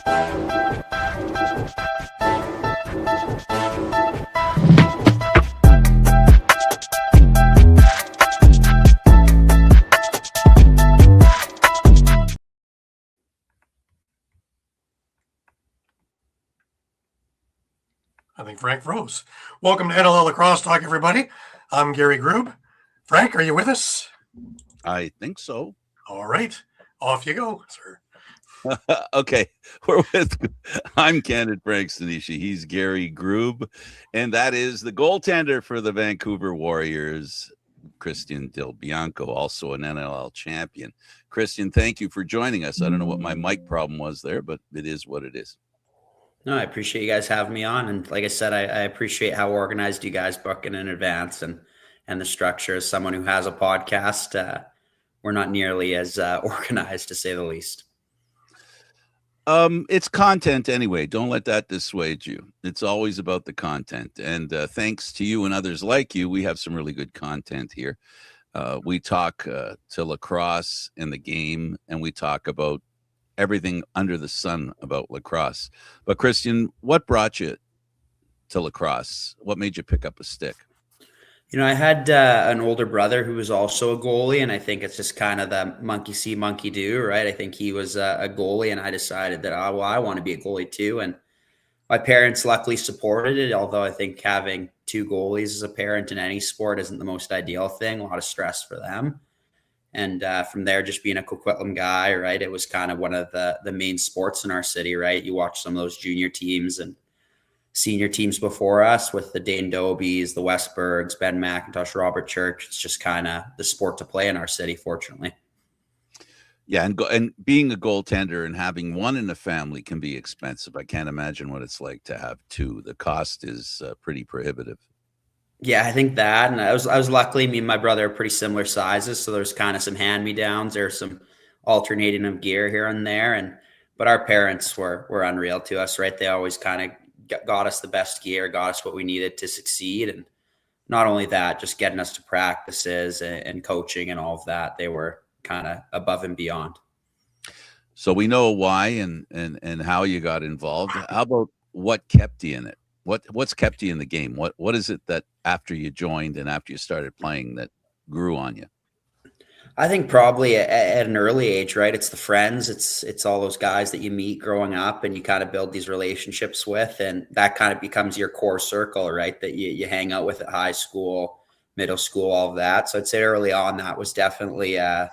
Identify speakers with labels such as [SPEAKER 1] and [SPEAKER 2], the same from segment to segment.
[SPEAKER 1] I think Frank froze. Welcome to NLL Lacrosse Talk, everybody. I'm Gary Groob. Frank, are you with us?
[SPEAKER 2] I think so.
[SPEAKER 1] All right. Off you go, sir.
[SPEAKER 2] Okay. I'm Candid Frank Stanisci. He's Gary Groob. And that is the goaltender for the Vancouver Warriors, Christian Bianco, also an NLL champion. Christian, thank you for joining us. I don't know what my mic problem was there, but it is what it is.
[SPEAKER 3] No, I appreciate you guys having me on. And like I said, I appreciate how organized you guys booking in advance and the structure. As someone who has a podcast, we're not nearly as organized, to say the least.
[SPEAKER 2] It's content anyway. Don't let that dissuade you. It's always about the content. And thanks to you and others like you, we have some really good content here. We talk to lacrosse and the game, and we talk about everything under the sun about lacrosse. But Christian, what brought you to lacrosse? What made you pick up a stick?
[SPEAKER 3] You know, I had an older brother who was also a goalie, and I think it's just kind of the monkey see, monkey do, right? I think he was a goalie, and I decided that, I want to be a goalie too. And my parents luckily supported it, although I think having two goalies as a parent in any sport isn't the most ideal thing. A lot of stress for them. And from there, just being a Coquitlam guy, right, it was kind of one of the main sports in our city, right? You watch some of those junior teams and senior teams before us with the Dane Dobies, the Westbergs, Ben McIntosh, Robert Church. It's just kind of the sport to play in our city, fortunately.
[SPEAKER 2] Yeah, and being a goaltender and having one in the family can be expensive. I can't imagine what it's like to have two. The cost is pretty prohibitive.
[SPEAKER 3] Yeah, I think that, and I was luckily, me and my brother are pretty similar sizes, so there's kind of some hand-me-downs. There's some alternating of gear here and there, but our parents were unreal to us, right? They always kind of got us the best gear, got us what we needed to succeed, and not only that, just getting us to practices and coaching and all of that. They were kind of above and beyond.
[SPEAKER 2] So we know why and how you got involved. How about what kept you in it? What's kept you in the game? What is it that after you joined and after you started playing that grew on you?
[SPEAKER 3] I think probably at an early age, right? It's the friends. It's all those guys that you meet growing up and you kind of build these relationships with, and that kind of becomes your core circle, right? That you hang out with at high school, middle school, all of that. So I'd say early on, that was definitely a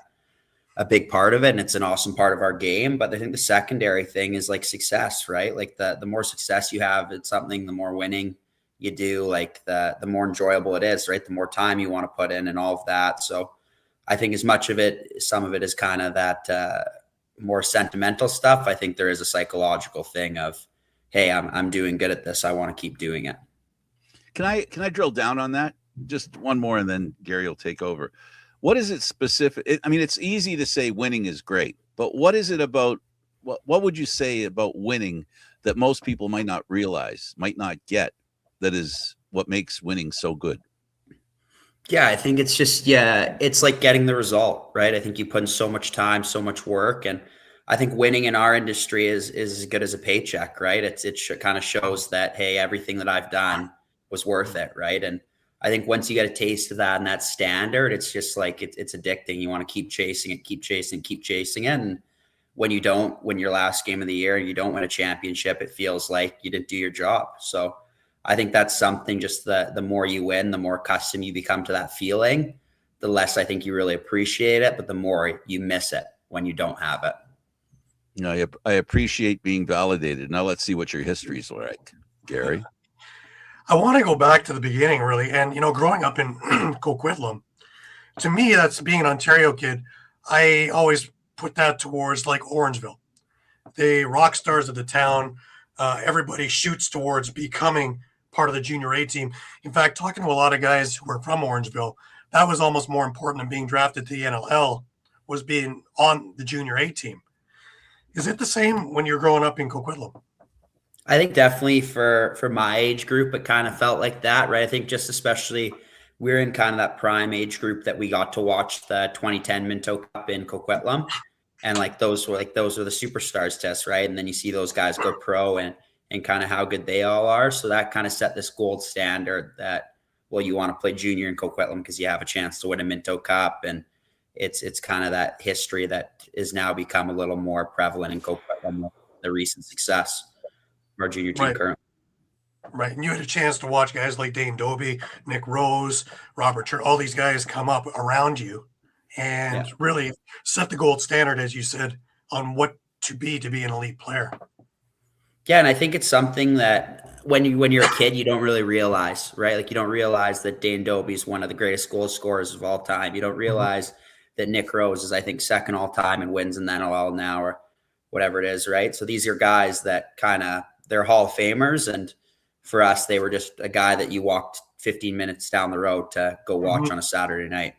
[SPEAKER 3] big part of it, and it's an awesome part of our game. But I think the secondary thing is like success, right? Like the more success you have at something, the more winning you do, like the more enjoyable it is, right? The more time you want to put in and all of that. So I think as much of it, some of it is kind of that more sentimental stuff. I think there is a psychological thing of, hey, I'm doing good at this. I want to keep doing it.
[SPEAKER 2] Can I drill down on that? Just one more, and then Gary will take over. What is it specific? I mean, it's easy to say winning is great, but what is it about, what would you say about winning that most people might not realize, might not get, that is what makes winning so good?
[SPEAKER 3] Yeah, I think it's just, it's like getting the result, right? I think you put in so much time, so much work, and I think winning in our industry is as good as a paycheck, right? It kind of shows that, hey, everything that I've done was worth it, right? And I think once you get a taste of that and that standard, it's just like, it's addicting. You want to keep chasing it, keep chasing it. And when you don't win your last game of the year and you don't win a championship, it feels like you didn't do your job. So I think that's something, just the more you win, the more accustomed you become to that feeling, the less I think you really appreciate it, but the more you miss it when you don't have it.
[SPEAKER 2] No, I appreciate being validated. Now let's see what your history is like, Gary.
[SPEAKER 1] I want to go back to the beginning, really. And, growing up in Coquitlam, to me, that's being an Ontario kid. I always put that towards like Orangeville. The rock stars of the town, everybody shoots towards becoming part of the junior A team. In fact, talking to a lot of guys who are from Orangeville, that was almost more important than being drafted to the NLL, was being on the junior A team. Is it the same when you're growing up in Coquitlam?
[SPEAKER 3] I think definitely for my age group, it kind of felt like that, right? I think just especially we're in kind of that prime age group that we got to watch the 2010 Minto Cup in Coquitlam. And like those were the superstars tests, right? And then you see those guys go pro and kind of how good they all are. So that kind of set this gold standard that, well, you want to play junior in Coquitlam because you have a chance to win a Minto Cup. And it's kind of that history that is now become a little more prevalent in Coquitlam with the recent success of our junior team
[SPEAKER 1] Right.
[SPEAKER 3] currently.
[SPEAKER 1] Right. And you had a chance to watch guys like Dane Dobie, Nick Rose, Robert Church, all these guys come up around you and really set the gold standard, as you said, on what to be an elite player.
[SPEAKER 3] Yeah, and I think it's something that when you're a kid, you don't really realize, right? Like you don't realize that Dane Dobie is one of the greatest goal scorers of all time. You don't realize that Nick Rose is, I think, second all time and wins in the NLL now or whatever it is, right? So these are guys that they're Hall of Famers, and for us, they were just a guy that you walked 15 minutes down the road to go watch on a Saturday night.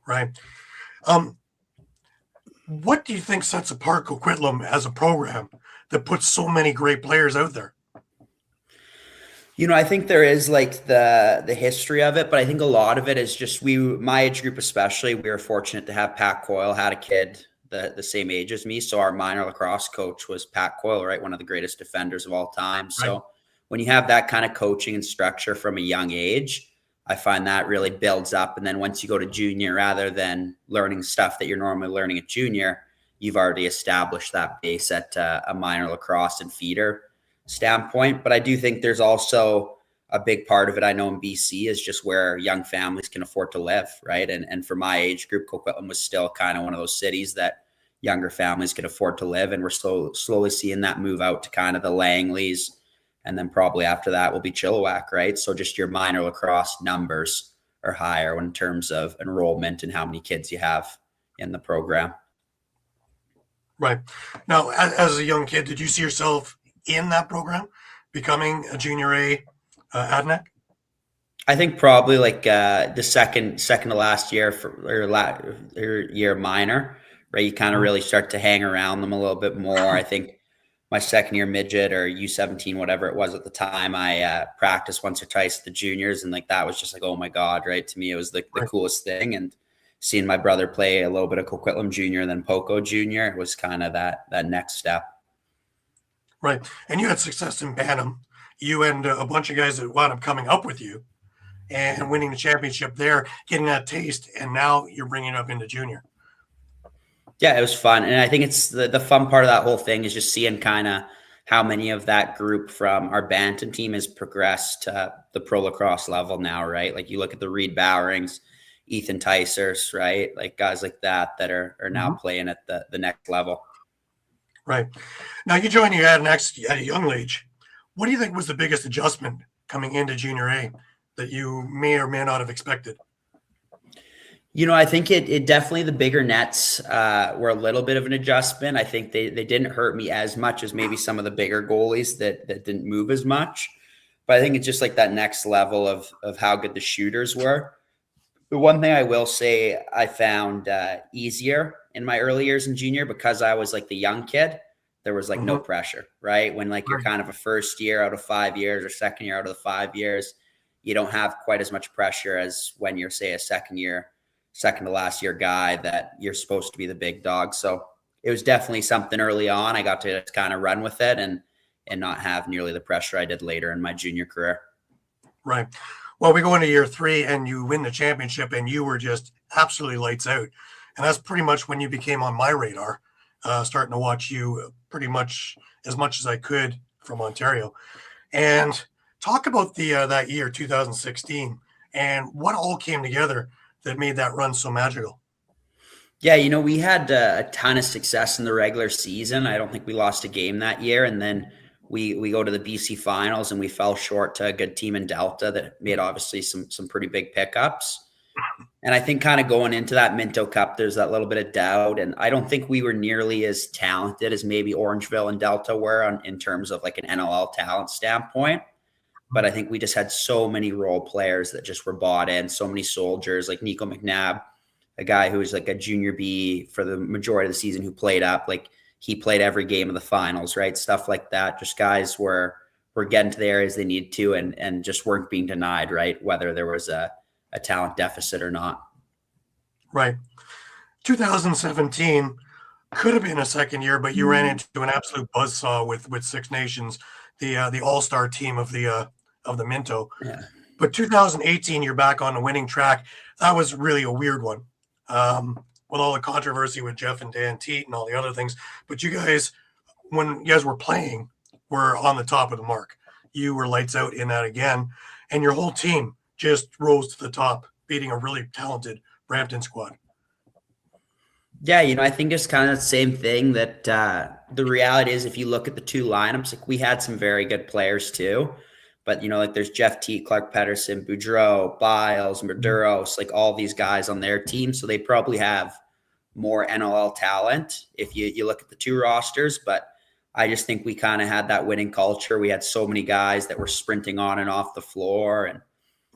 [SPEAKER 1] Right. What do you think sets apart Coquitlam as a program that puts so many great players out there?
[SPEAKER 3] I think there is like the history of it, but I think a lot of it is just my age group especially, we were fortunate to have Pat Coyle had a kid the same age as me. So our minor lacrosse coach was Pat Coyle, right? One of the greatest defenders of all time. Right. So when you have that kind of coaching and structure from a young age, I find that really builds up. And then once you go to junior, rather than learning stuff that you're normally learning at junior, you've already established that base at a minor lacrosse and feeder standpoint. But I do think there's also a big part of it, I know in BC, is just where young families can afford to live, right? And for my age group, Coquitlam was still kind of one of those cities that younger families could afford to live. And we're slowly seeing that move out to kind of the Langleys. And then probably after that will be Chilliwack, right? So just your minor lacrosse numbers are higher in terms of enrollment and how many kids you have in the program.
[SPEAKER 1] Right. Now, as a young kid, did you see yourself in that program, becoming a junior A Adanac?
[SPEAKER 3] I think probably like the second to last year or year minor, right? You kind of really start to hang around them a little bit more. I think my second year midget or U17, whatever it was at the time, I practiced once or twice at the juniors, and like that was just like, oh my God, right? To me, it was the coolest thing. And seeing my brother play a little bit of Coquitlam junior and then Poco junior, it was kind of that next step.
[SPEAKER 1] Right. And you had success in Bantam. You and a bunch of guys that wound up coming up with you and winning the championship there, getting that taste, and now you're bringing it up into junior.
[SPEAKER 3] Yeah, it was fun. And I think it's the fun part of that whole thing is just seeing kind of how many of that group from our Bantam team has progressed to the pro lacrosse level now, right? Like you look at the Reed Bowerings, Ethan Tysers, right? Like guys like that are now playing at the next level.
[SPEAKER 1] Right. Now you joined your Adanacs at a young age. What do you think was the biggest adjustment coming into junior A that you may or may not have expected?
[SPEAKER 3] I think it definitely, the bigger nets were a little bit of an adjustment. I think they didn't hurt me as much as maybe some of the bigger goalies that didn't move as much. But I think it's just like that next level of how good the shooters were. The one thing I will say I found easier in my early years in junior, because I was like the young kid, there was like no pressure, right? When like you're kind of a first year out of 5 years or second year out of the 5 years, you don't have quite as much pressure as when you're, say, a second to last year guy that you're supposed to be the big dog. So it was definitely something early on. I got to kind of run with it and not have nearly the pressure I did later in my junior career.
[SPEAKER 1] Right. Well, we go into year 3 and you win the championship and you were just absolutely lights out. And that's pretty much when you became on my radar, starting to watch you pretty much as I could from Ontario. And talk about that year, 2016, and what all came together that made that run so magical.
[SPEAKER 3] Yeah, we had a ton of success in the regular season. I don't think we lost a game that year. And then we go to the BC finals and we fell short to a good team in Delta that made obviously some pretty big pickups. And I think kind of going into that Minto Cup, there's that little bit of doubt. And I don't think we were nearly as talented as maybe Orangeville and Delta were in terms of like an NLL talent standpoint. But I think we just had so many role players that just were bought in, so many soldiers like Nico McNabb, a guy who was like a junior B for the majority of the season who played up. Like he played every game of the finals, right? Stuff like that. Just guys were getting to the areas they needed to and just weren't being denied, right? Whether there was a talent deficit or not.
[SPEAKER 1] Right. 2017, could have been a second year, but you ran into an absolute buzzsaw with Six Nations, the all-star team of the Minto.
[SPEAKER 3] Yeah.
[SPEAKER 1] But 2018, you're back on the winning track. That was really a weird one, with all the controversy with Jeff and Dan Teat and all the other things. But you guys, when you guys were playing, were on the top of the mark. You were lights out in that again, and your whole team just rose to the top, beating a really talented Brampton squad.
[SPEAKER 3] Yeah, I think it's kind of the same thing that the reality is if you look at the two lineups, like we had some very good players too. But, like there's Jeff T, Clark Pedersen, Boudreau, Biles, Maduros, like all these guys on their team. So they probably have more NLL talent if you look at the two rosters. But I just think we kind of had that winning culture. We had so many guys that were sprinting on and off the floor. And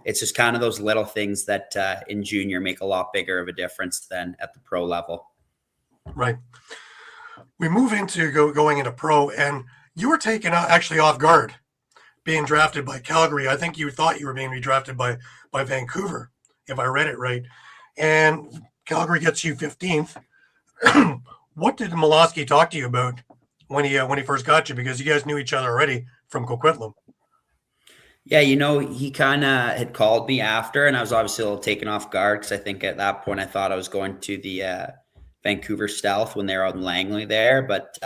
[SPEAKER 3] it's just kind of those little things that in junior make a lot bigger of a difference than at the pro level.
[SPEAKER 1] Right. We move into going into pro, and you were taken actually off guard being drafted by Calgary. I think you thought you were being redrafted by Vancouver, if I read it right. And Calgary gets you 15th. What did Molosky talk to you about when he first got you? Because you guys knew each other already from Coquitlam.
[SPEAKER 3] Yeah, he kind of had called me after, and I was obviously a little taken off guard because I think at that point I thought I was going to the Vancouver Stealth when they were out in Langley there. But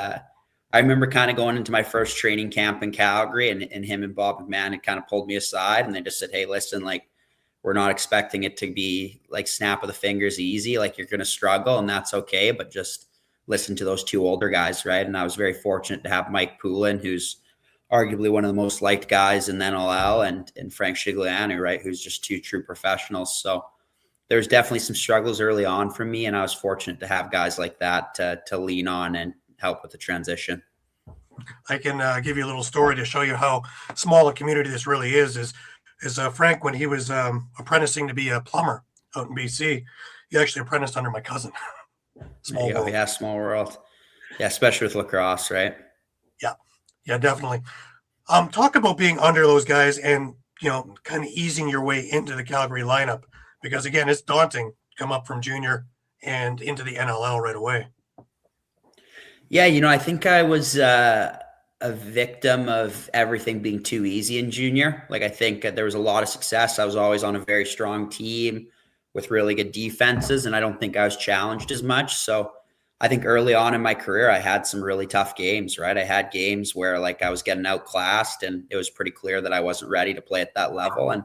[SPEAKER 3] I remember kind of going into my first training camp in Calgary, and him and Bob McMahon had kind of pulled me aside, and they just said, hey, listen, like, we're not expecting it to be like snap of the fingers easy. Like, you're going to struggle, and that's okay, but just listen to those two older guys, right? And I was very fortunate to have Mike Poulin, who's arguably one of the most liked guys in the NLL, and Frank Shiglianu, right, who's just two true professionals. So there's definitely some struggles early on for me, and I was fortunate to have guys like that to lean on and help with the transition.
[SPEAKER 1] I can give you a little story to show you how small a community this really is Frank, when he was apprenticing to be a plumber out in BC, he actually apprenticed under my cousin.
[SPEAKER 3] Small world. Yeah, small world. Yeah, especially with lacrosse, right?
[SPEAKER 1] Yeah, definitely. Talk about being under those guys and, kind of easing your way into the Calgary lineup, because again, it's daunting to come up from junior and into the NLL right away.
[SPEAKER 3] Yeah, I think I was a victim of everything being too easy in junior. Like, I think there was a lot of success. I was always on a very strong team with really good defenses, and I don't think I was challenged as much. So I think early on in my career, I had some really tough games, right? I had games where like I was getting outclassed, and it was pretty clear that I wasn't ready to play at that level. And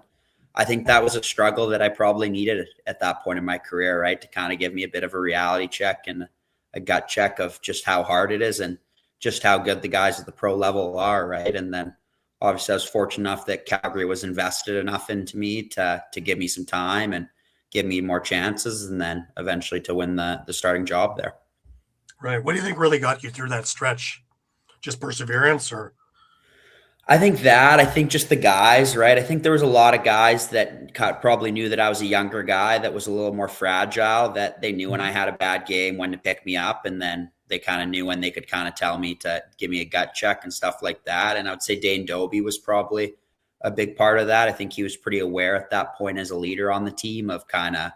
[SPEAKER 3] I think that was a struggle that I probably needed at that point in my career, right? To kind of give me a bit of a reality check and a gut check of just how hard it is and just how good the guys at the pro level are, right? And then obviously I was fortunate enough that Calgary was invested enough into me to give me some time and give me more chances, and then eventually to win the starting job there.
[SPEAKER 1] Right. What do you think really got you through that stretch? Just perseverance, or?
[SPEAKER 3] I think just the guys, right? I think there was a lot of guys that probably knew that I was a younger guy that was a little more fragile, that they knew when I had a bad game when to pick me up, and then they kind of knew when they could kind of tell me to give me a gut check and stuff like that. And I would say Dane Doby was probably a big part of that. I think he was pretty aware at that point as a leader on the team of kind of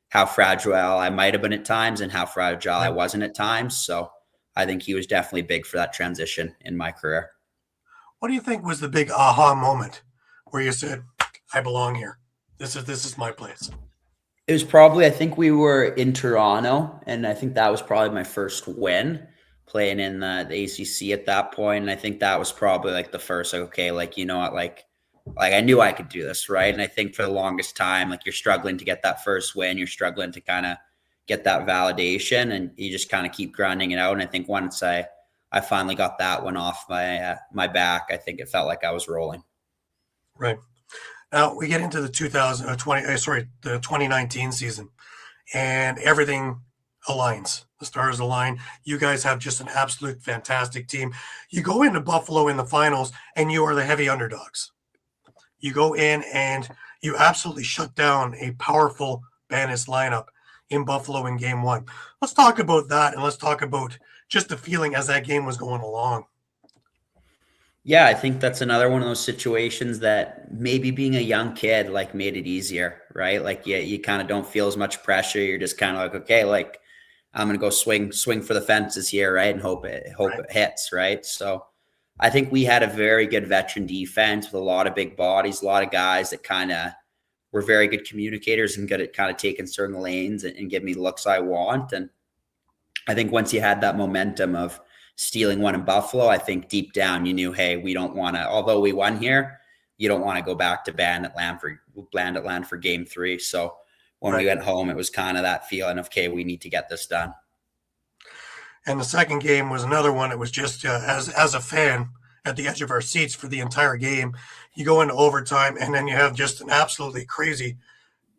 [SPEAKER 3] how fragile I might have been at times and how fragile I wasn't at times. So I think he was definitely big for that transition in my career.
[SPEAKER 1] What do you think was the big aha moment where you said, I belong here? This is my place.
[SPEAKER 3] It was probably, I think we were in Toronto, and I think that was probably my first win playing in the ACC at that point. And I think that was probably like the first, like, okay, like, you know what, like I knew I could do this, right? And I think for the longest time, like, you're struggling to get that first win, you're struggling to kind of get that validation, and you just kind of keep grinding it out. And I think once I finally got that one off my back, I think it felt like I was rolling.
[SPEAKER 1] Right. Now we get into the 2019 season, and everything aligns. The stars align. You guys have just an absolute fantastic team. You go into Buffalo in the finals, and you are the heavy underdogs. You go in and you absolutely shut down a powerful Banis lineup in Buffalo in game one. Let's talk about that, and let's talk about just the feeling as that game was going along.
[SPEAKER 3] Yeah, I think that's another one of those situations that maybe being a young kid like made it easier, right? Like you kind of don't feel as much pressure. You're just kind of like, okay, like I'm going to go swing for the fences here, right, and hope it hits, right? So I think we had a very good veteran defense with a lot of big bodies, a lot of guys that kind of were very good communicators and good at kind of taking certain lanes and give me the looks I want. And I think once you had that momentum of stealing one in Buffalo, I think deep down you knew, hey, we don't want to, although we won here, you don't want to go back to Bandit Land for game 3. So when we went home, it was kind of that feeling of, okay, we need to get this done.
[SPEAKER 1] And the second game was another one. It was just as a fan at the edge of our seats for the entire game. You go into overtime, and then you have just an absolutely crazy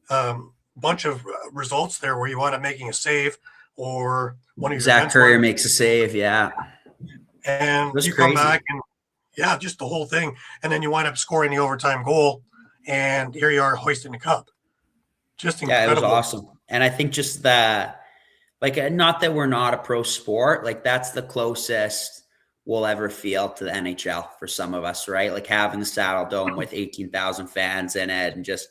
[SPEAKER 1] bunch of results there where you wind up making a save or one of your
[SPEAKER 3] Zach Currier makes a save, yeah.
[SPEAKER 1] And you come back and just the whole thing. And then you wind up scoring the overtime goal, and here you are hoisting the cup. Just incredible.
[SPEAKER 3] Yeah, it was awesome. And I think just that, like, not that we're not a pro sport, like that's the closest we'll ever feel to the NHL for some of us, right? Like having the Saddle Dome with 18,000 fans in it, and just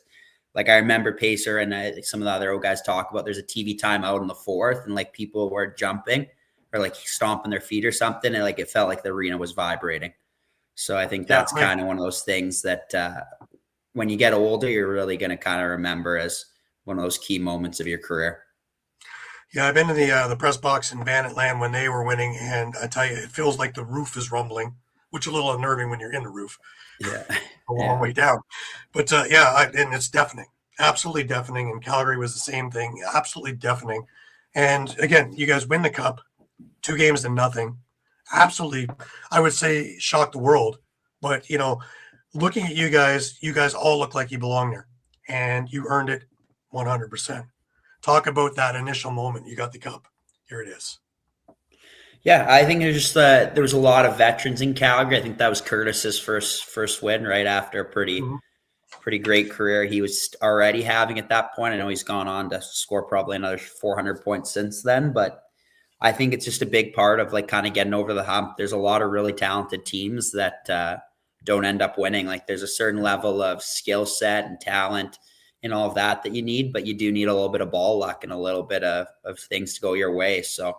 [SPEAKER 3] like I remember Pacer and some of the other old guys talk about there's a TV timeout in the fourth, and like people were jumping or like stomping their feet or something, and like it felt like the arena was vibrating. So I think that's kind of one of those things that when you get older, you're really going to kind of remember as one of those key moments of your career.
[SPEAKER 1] Yeah, I've been to the press box in Bandit Land when they were winning, and I tell you, it feels like the roof is rumbling, which is a little unnerving when you're in the roof.
[SPEAKER 3] Yeah,
[SPEAKER 1] a long way down. But and it's deafening, absolutely deafening. And Calgary was the same thing, absolutely deafening. And again, you guys win the cup, 2-0. Absolutely, I would say shocked the world. But looking at you guys all look like you belong there, and you earned it 100%. Talk about that initial moment you got the cup. Here it is.
[SPEAKER 3] Yeah, I think there's just there was a lot of veterans in Calgary. I think that was Curtis's first win right after a pretty great career he was already having at that point. I know he's gone on to score probably another 400 points since then, but I think it's just a big part of like kind of getting over the hump. There's a lot of really talented teams that don't end up winning. Like there's a certain level of skill set and talent and all of that you need, but you do need a little bit of ball luck and a little bit of things to go your way. So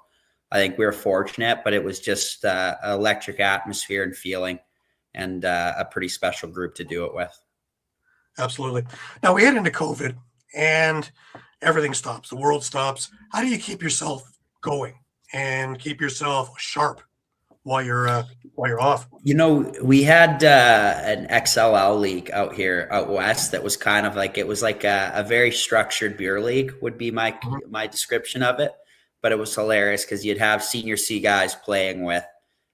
[SPEAKER 3] I think we were fortunate, but it was just an electric atmosphere and feeling, and a pretty special group to do it with.
[SPEAKER 1] Absolutely. Now we head into COVID and everything stops. The world stops. How do you keep yourself going and keep yourself sharp while you're off?
[SPEAKER 3] We had an XLL league out west that was kind of like, it was like a very structured beer league would be my description of it. But it was hilarious because you'd have senior C guys playing with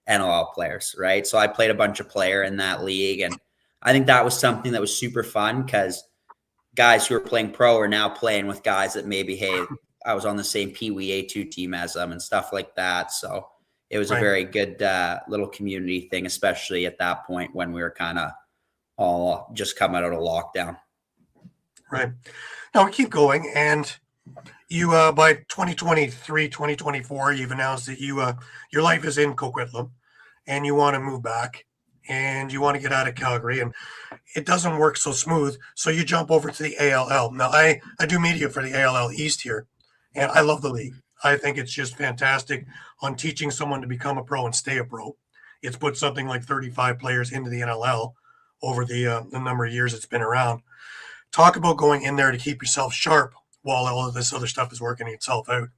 [SPEAKER 3] NLL players, right? So I played a bunch of player in that league, and I think that was something that was super fun because guys who are playing pro are now playing with guys that maybe, hey, I was on the same Pee Wee A2 team as them and stuff like that. So it was a very good little community thing, especially at that point when we were kind of all just coming out of lockdown.
[SPEAKER 1] Right. Now we keep going, and you by 2023, 2024, you've announced that your life is in Coquitlam, and you want to move back, and you want to get out of Calgary, and it doesn't work so smooth. So you jump over to the ALL. Now I do media for the ALL East here, and I love the league. I think it's just fantastic on teaching someone to become a pro and stay a pro. It's put something like 35 players into the NLL over the number of years it's been around. Talk about going in there to keep yourself sharp while all of this other stuff is working itself out.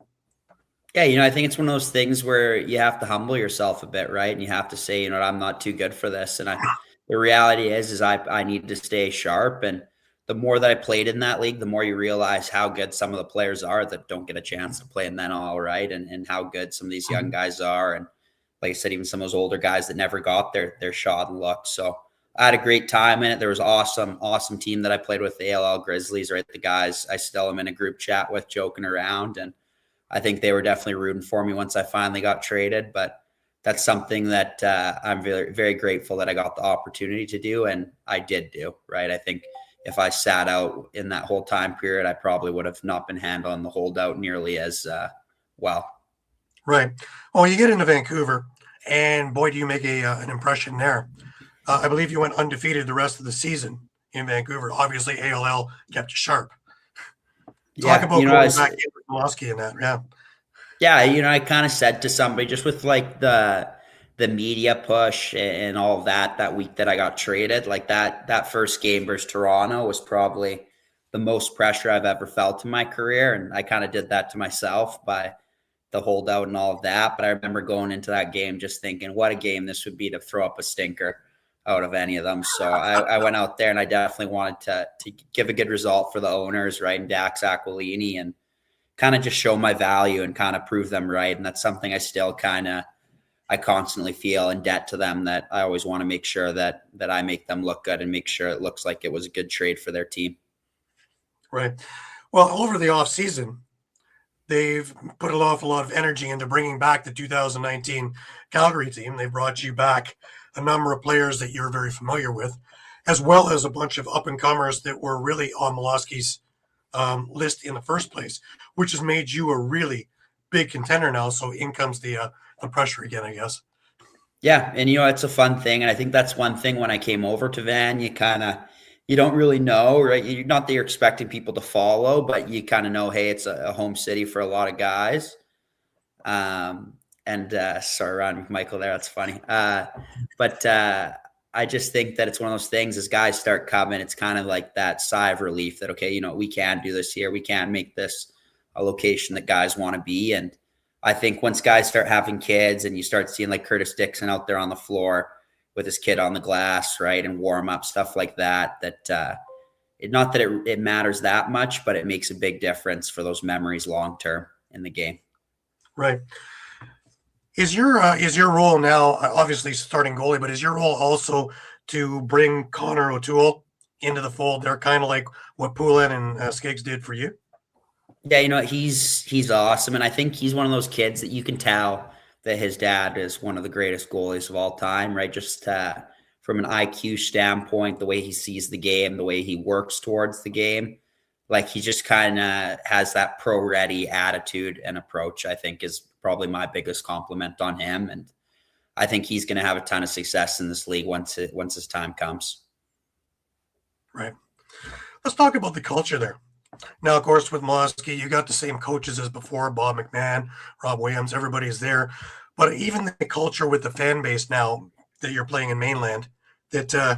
[SPEAKER 3] Yeah, I think it's one of those things where you have to humble yourself a bit, right? And you have to say, I'm not too good for this. And the reality is I need to stay sharp. And the more that I played in that league, the more you realize how good some of the players are that don't get a chance to play in that all, right? And how good some of these young guys are. And like I said, even some of those older guys that never got their shot and look. So I had a great time in it. There was awesome team that I played with, the ALL Grizzlies, right? The guys I still am in a group chat with, joking around. And I think they were definitely rooting for me once I finally got traded. But that's something that I'm very, very grateful that I got the opportunity to do. And I did do, right? I think if I sat out in that whole time period, I probably would have not been handling the holdout nearly as well.
[SPEAKER 1] Right. Well, you get into Vancouver, and boy, do you make an impression there. I believe you went undefeated the rest of the season in Vancouver. Obviously, ALL kept you sharp. Talk about going back in with Molosky and that, yeah.
[SPEAKER 3] Yeah, I kind of said to somebody just with like the media push and all of that week that I got traded, like that first game versus Toronto was probably the most pressure I've ever felt in my career, and I kind of did that to myself by the holdout and all of that. But I remember going into that game just thinking, what a game this would be to throw up a stinker out of any of them. So I went out there and I definitely wanted to give a good result for the owners, right, and Dax Aquilini, and kind of just show my value and kind of prove them right. And that's something I still I constantly feel in debt to them, that I always want to make sure that I make them look good and make sure it looks like it was a good trade for their team.
[SPEAKER 1] Right. Well, over the off season, they've put an awful lot of energy into bringing back the 2019 Calgary team. They brought you back a number of players that you're very familiar with, as well as a bunch of up and comers that were really on Molosky's list in the first place, which has made you a really big contender now. So in comes the pressure again, I guess.
[SPEAKER 3] Yeah, and it's a fun thing, and I think that's one thing when I came over to Van, you don't really know, right? You're not that you're expecting people to follow, but you kind of know, hey, it's a home city for a lot of guys. And sorry, around Michael there, that's funny. But I just think that it's one of those things as guys start coming, it's kind of like that sigh of relief that, okay, we can do this here. We can make this a location that guys want to be. And I think once guys start having kids and you start seeing like Curtis Dixon out there on the floor with his kid on the glass, right, and warm up, stuff like that, not that it matters that much, but it makes a big difference for those memories long term in the game.
[SPEAKER 1] Right. Is your role now obviously starting goalie, but is your role also to bring Connor O'Toole into the fold? They're kind of like what Poulin and Skiggs did for you.
[SPEAKER 3] Yeah, he's awesome, and I think he's one of those kids that you can tell that his dad is one of the greatest goalies of all time, right? Just from an IQ standpoint, the way he sees the game, the way he works towards the game, like he just kind of has that pro-ready attitude and approach. I think is probably my biggest compliment on him, and I think he's going to have a ton of success in this league once his time comes.
[SPEAKER 1] Right. Let's talk about the culture there. Now, of course, with Molosky, you got the same coaches as before, Bob McMahon, Rob Williams, everybody's there. But even the culture with the fan base now that you're playing in mainland, that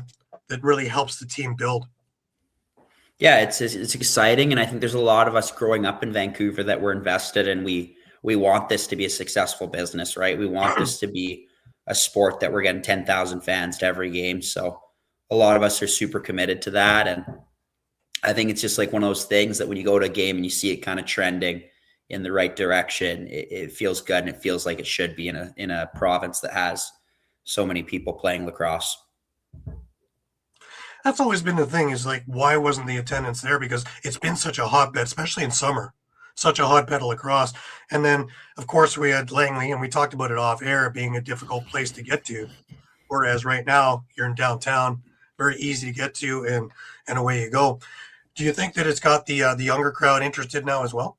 [SPEAKER 1] really helps the team build.
[SPEAKER 3] Yeah, it's exciting, and I think there's a lot of us growing up in Vancouver that we're invested in. We want this to be a successful business, right? We want this to be a sport that we're getting 10,000 fans to every game. So a lot of us are super committed to that, and I think it's just like one of those things that when you go to a game and you see it kind of trending in the right direction, it feels good, and it feels like it should be in a province that has so many people playing lacrosse.
[SPEAKER 1] That's always been the thing, is like, why wasn't the attendance there? Because it's been such a hotbed, especially in summer, such a hotbed of lacrosse. And then, of course, we had Langley, and we talked about it off air being a difficult place to get to. Whereas right now you're in downtown, very easy to get to, and away you go. Do you think that it's got the younger crowd interested now as well?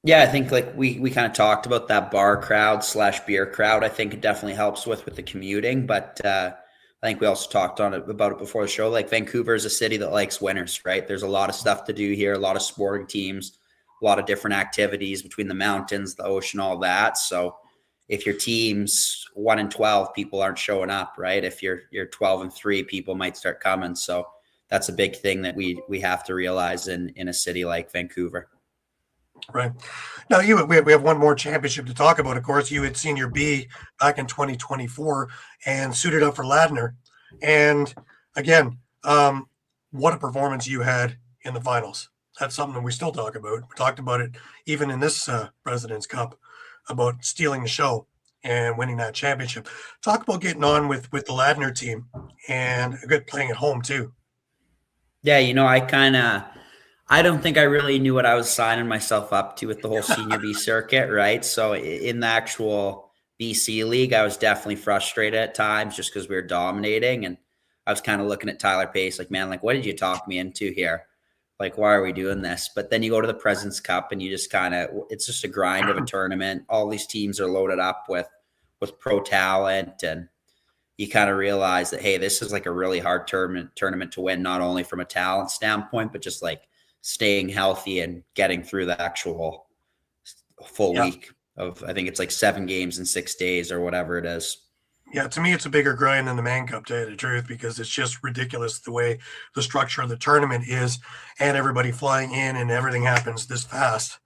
[SPEAKER 3] Yeah, I think like we kind of talked about that bar crowd / beer crowd. I think it definitely helps with the commuting, but I think we also talked about it before the show. Like Vancouver is a city that likes winners, right? There's a lot of stuff to do here, a lot of sporting teams, a lot of different activities between the mountains, the ocean, all that. So if your team's 1-12, people aren't showing up, right? If you're 12-3, people might start coming. So that's a big thing that we have to realize in a city like Vancouver.
[SPEAKER 1] Right. Now, we have one more championship to talk about. Of course, you had senior B back in 2024 and suited up for Ladner. And again, what a performance you had in the finals. That's something that we still talk about. We talked about it even in this President's Cup, about stealing the show and winning that championship. Talk about getting on with the Ladner team and a good playing at home too.
[SPEAKER 3] Yeah, I don't think I really knew what I was signing myself up to with the whole senior B circuit, right? So in the actual BC league, I was definitely frustrated at times just because we were dominating. And I was kind of looking at Tyler Pace like, man, like, what did you talk me into here? Like, why are we doing this? But then you go to the President's Cup and you just it's just a grind of a tournament. All these teams are loaded up with pro talent, and you kind of realize that, hey, this is like a really hard tournament to win, not only from a talent standpoint, but just like staying healthy and getting through the actual full week. I think it's like 7 games in 6 days or whatever it is.
[SPEAKER 1] Yeah, to me, it's a bigger grind than the Man Cup, to tell you the truth, because it's just ridiculous the way the structure of the tournament is, and everybody flying in, and everything happens this fast.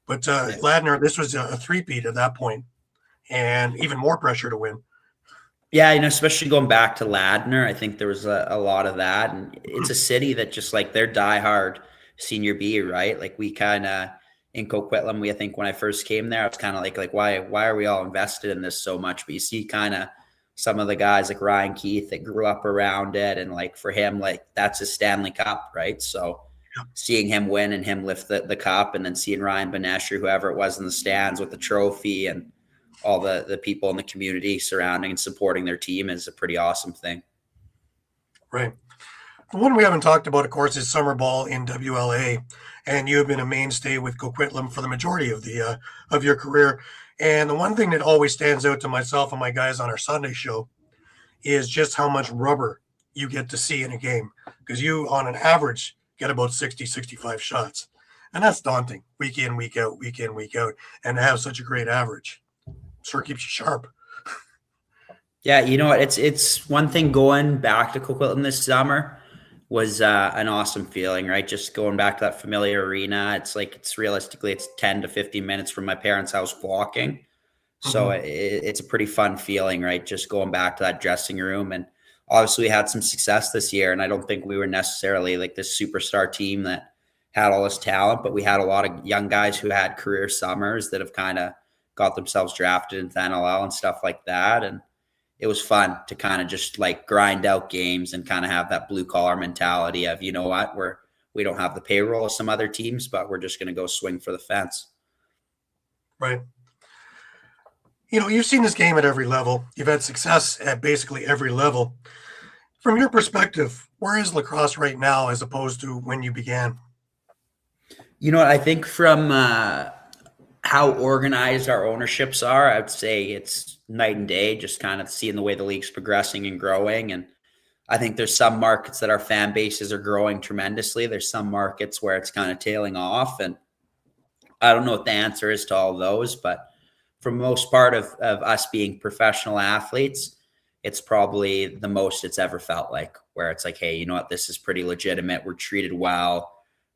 [SPEAKER 1] But
[SPEAKER 3] Yeah.
[SPEAKER 1] Ladner, this was a three-peat at that point, and even more pressure to win.
[SPEAKER 3] Yeah, especially going back to Ladner, I think there was a lot of that. And it's a city that just like they're diehard senior B, right? Like we kind of in Coquitlam, I think when I first came there, I was kind of like why are we all invested in this so much? But you see kind of some of the guys like Ryan Keith that grew up around it, and like for him, like that's his Stanley Cup, right? So seeing him win and him lift the cup, and then seeing Ryan Benesh or whoever it was in the stands with the trophy and all the people in the community surrounding and supporting their team is a pretty awesome thing.
[SPEAKER 1] Right. The one we haven't talked about, of course, is summer ball in WLA, and you have been a mainstay with Coquitlam for the majority of the of your career. And the one thing that always stands out to myself and my guys on our Sunday show is just how much rubber you get to see in a game, because you, on an average, get about 60, 65 shots. And that's daunting, week in, week out, and to have such a great average. Sure keeps you sharp.
[SPEAKER 3] Yeah, you know what? It's one thing going back to Coquitlam this summer was an awesome feeling, right? Just going back to that familiar arena. It's like it's 10 to 15 minutes from my parents' house walking. So it's a pretty fun feeling, right? Just going back to that dressing room. And obviously we had some success this year, and I don't think we were necessarily like this superstar team that had all this talent, but we had a lot of young guys who had career summers that have kind of got themselves drafted into NLL and stuff like that. And it was fun to kind of just like grind out games and kind of have that blue collar mentality of, you know what, we don't have the payroll of some other teams, but we're just going to go swing for the fence.
[SPEAKER 1] Right. You know, you've seen this game at every level. You've had success at basically every level. From your perspective, where is lacrosse right now as opposed to when you began?
[SPEAKER 3] You know what, I think from how organized our ownerships are, I would say it's night and day, just kind of seeing the way the league's progressing and growing. And I think there's some markets that our fan bases are growing tremendously. There's some markets where it's kind of tailing off. And I don't know what the answer is to all those, but for most part of us being professional athletes, it's probably the most it's ever felt like, where it's like, hey, you know what, this is pretty legitimate. We're treated well.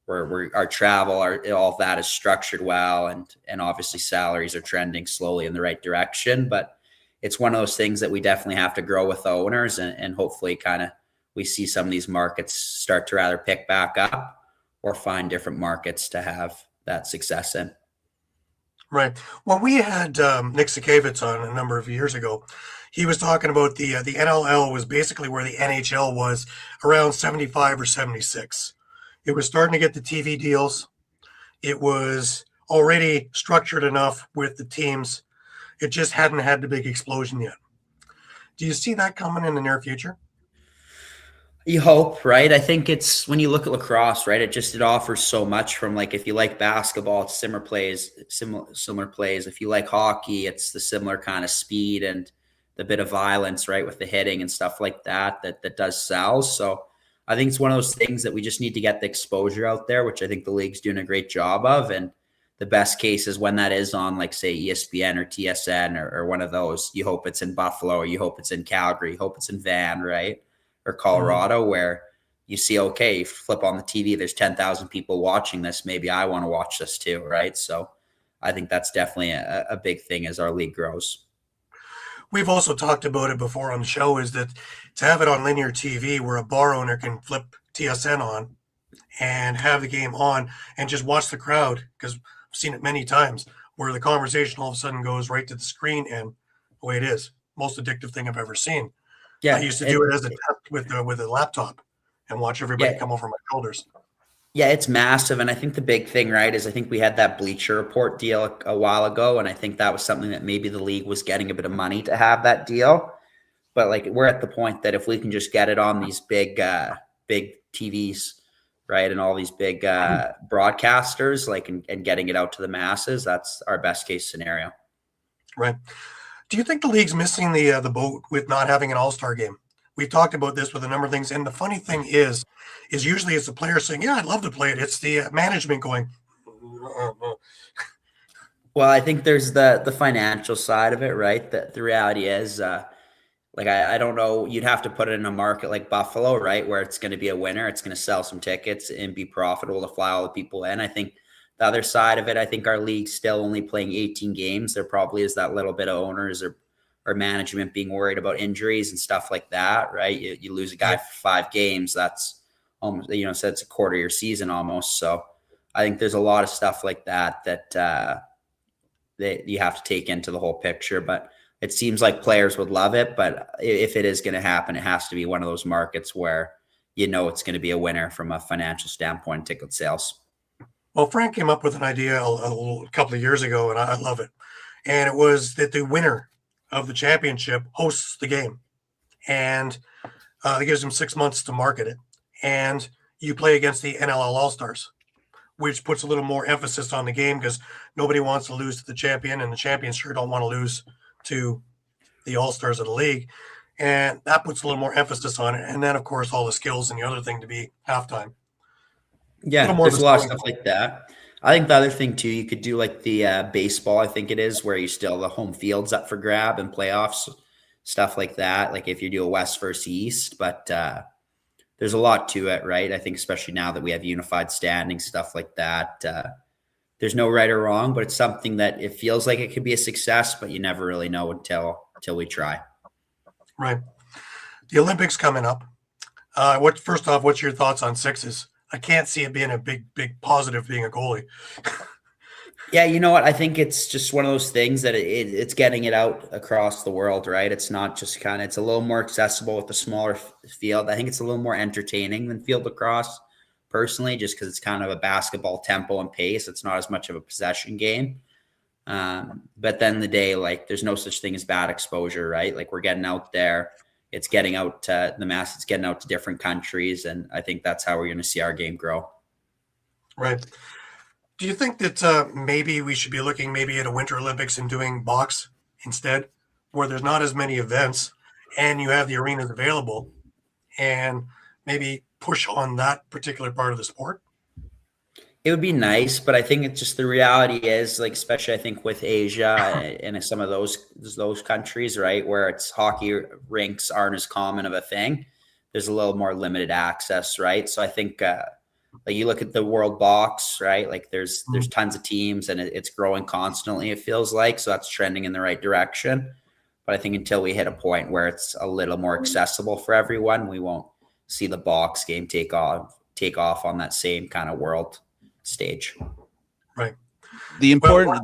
[SPEAKER 3] Our travel, all of that is structured well, and obviously salaries are trending slowly in the right direction. But it's one of those things that we definitely have to grow with owners, and hopefully kind of we see some of these markets start to rather pick back up or find different markets to have that success in.
[SPEAKER 1] Right. Well, we had Nick Sakavitz on a number of years ago. He was talking about the NLL was basically where the NHL was around 75 or 76. It was starting to get the TV deals. It was already structured enough with the teams. It just hadn't had the big explosion yet. Do you see that coming in the near future?
[SPEAKER 3] You hope, right? I think it's when you look at lacrosse, right? It offers so much from, like, if you like basketball, it's similar plays. If you like hockey, it's the similar kind of speed and the bit of violence, right, with the hitting and stuff like that does sell. So I think it's one of those things that we just need to get the exposure out there, which I think the league's doing a great job of. And the best case is when that is on, like, say, ESPN or TSN or one of those, you hope it's in Buffalo, or you hope it's in Calgary, you hope it's in Van, right? Or Colorado, where you see, okay, you flip on the TV, there's 10,000 people watching this. Maybe I want to watch this too, right? So I think that's definitely a big thing as our league grows.
[SPEAKER 1] We've also talked about it before on the show, is that to have it on linear TV where a bar owner can flip TSN on and have the game on and just watch the crowd, because I've seen it many times where the conversation all of a sudden goes right to the screen, and the way it is, most addictive thing I've ever seen.
[SPEAKER 3] Yeah,
[SPEAKER 1] I used to do it as a test with a laptop and watch everybody come over my shoulders.
[SPEAKER 3] Yeah, it's massive. And I think the big thing, right, is I think we had that Bleacher Report deal a while ago. And I think that was something that maybe the league was getting a bit of money to have that deal. But, like, we're at the point that if we can just get it on these big TVs, right, and all these big broadcasters, like, and getting it out to the masses, that's our best case scenario.
[SPEAKER 1] Right. Do you think the league's missing the boat with not having an all-star game? We've talked about this with a number of things, and the funny thing is usually it's the player saying, "Yeah, I'd love to play it." It's the management going,
[SPEAKER 3] Well, I think there's the financial side of it, right? That the reality is, like I don't know, you'd have to put it in a market like Buffalo, right, where it's going to be a winner. It's going to sell some tickets and be profitable to fly all the people in. I think the other side of it, I think our league's still only playing 18 games. There probably is that little bit of owners or management being worried about injuries and stuff like that, right? You lose a guy
[SPEAKER 1] Right.
[SPEAKER 3] for 5 games, that's almost, so it's a quarter of your season almost. So I think there's a lot of stuff like that you have to take into the whole picture. But it seems like players would love it. But if it is going to happen, it has to be one of those markets where it's going to be a winner from a financial standpoint, ticket sales.
[SPEAKER 1] Well, Frank came up with an idea a couple of years ago, and I love it. And it was that the winner of the championship hosts the game, and it gives them 6 months to market it. And you play against the NLL All Stars, which puts a little more emphasis on the game because nobody wants to lose to the champion, and the champions sure don't want to lose to the All Stars of the league. And that puts a little more emphasis on it. And then, of course, all the skills and the other thing to be halftime.
[SPEAKER 3] Yeah,
[SPEAKER 1] More
[SPEAKER 3] there's
[SPEAKER 1] of
[SPEAKER 3] a
[SPEAKER 1] a
[SPEAKER 3] lot of
[SPEAKER 1] selling
[SPEAKER 3] stuff
[SPEAKER 1] point.
[SPEAKER 3] like that. I think the other thing too, you could do like the baseball. I think it is where you still the home field's up for grab and playoffs, stuff like that. Like if you do a West versus East, but there's a lot to it, right? I think especially now that we have unified standing, stuff like that. There's no right or wrong, but it's something that it feels like it could be a success, but you never really know until we try.
[SPEAKER 1] Right. The Olympics coming up. First off, what's your thoughts on sixes? I can't see it being a big positive being a goalie.
[SPEAKER 3] Yeah, you know what? I think it's just one of those things that it's getting it out across the world, right? It's not just it's a little more accessible with the smaller field. I think it's a little more entertaining than field lacrosse, personally, just because it's kind of a basketball tempo and pace. It's not as much of a possession game. But then the day, like, there's no such thing as bad exposure, right? Like, we're getting out there. It's getting out to the mass. It's getting out to different countries. And I think that's how we're going to see our game grow.
[SPEAKER 1] Right. Do you think that maybe we should be looking maybe at a Winter Olympics and doing box instead, where there's not as many events and you have the arenas available, and maybe push on that particular part of the sport?
[SPEAKER 3] It would be nice, but I think it's just the reality is, like, especially I think with Asia and some of those countries, right, where it's hockey rinks aren't as common of a thing. There's a little more limited access, right? So I think like you look at the world box, right? Like there's tons of teams and it's growing constantly, it feels like. So that's trending in the right direction. But I think until we hit a point where it's a little more accessible for everyone, we won't see the box game take off on that same kind of world stage.
[SPEAKER 1] Right.
[SPEAKER 2] The important,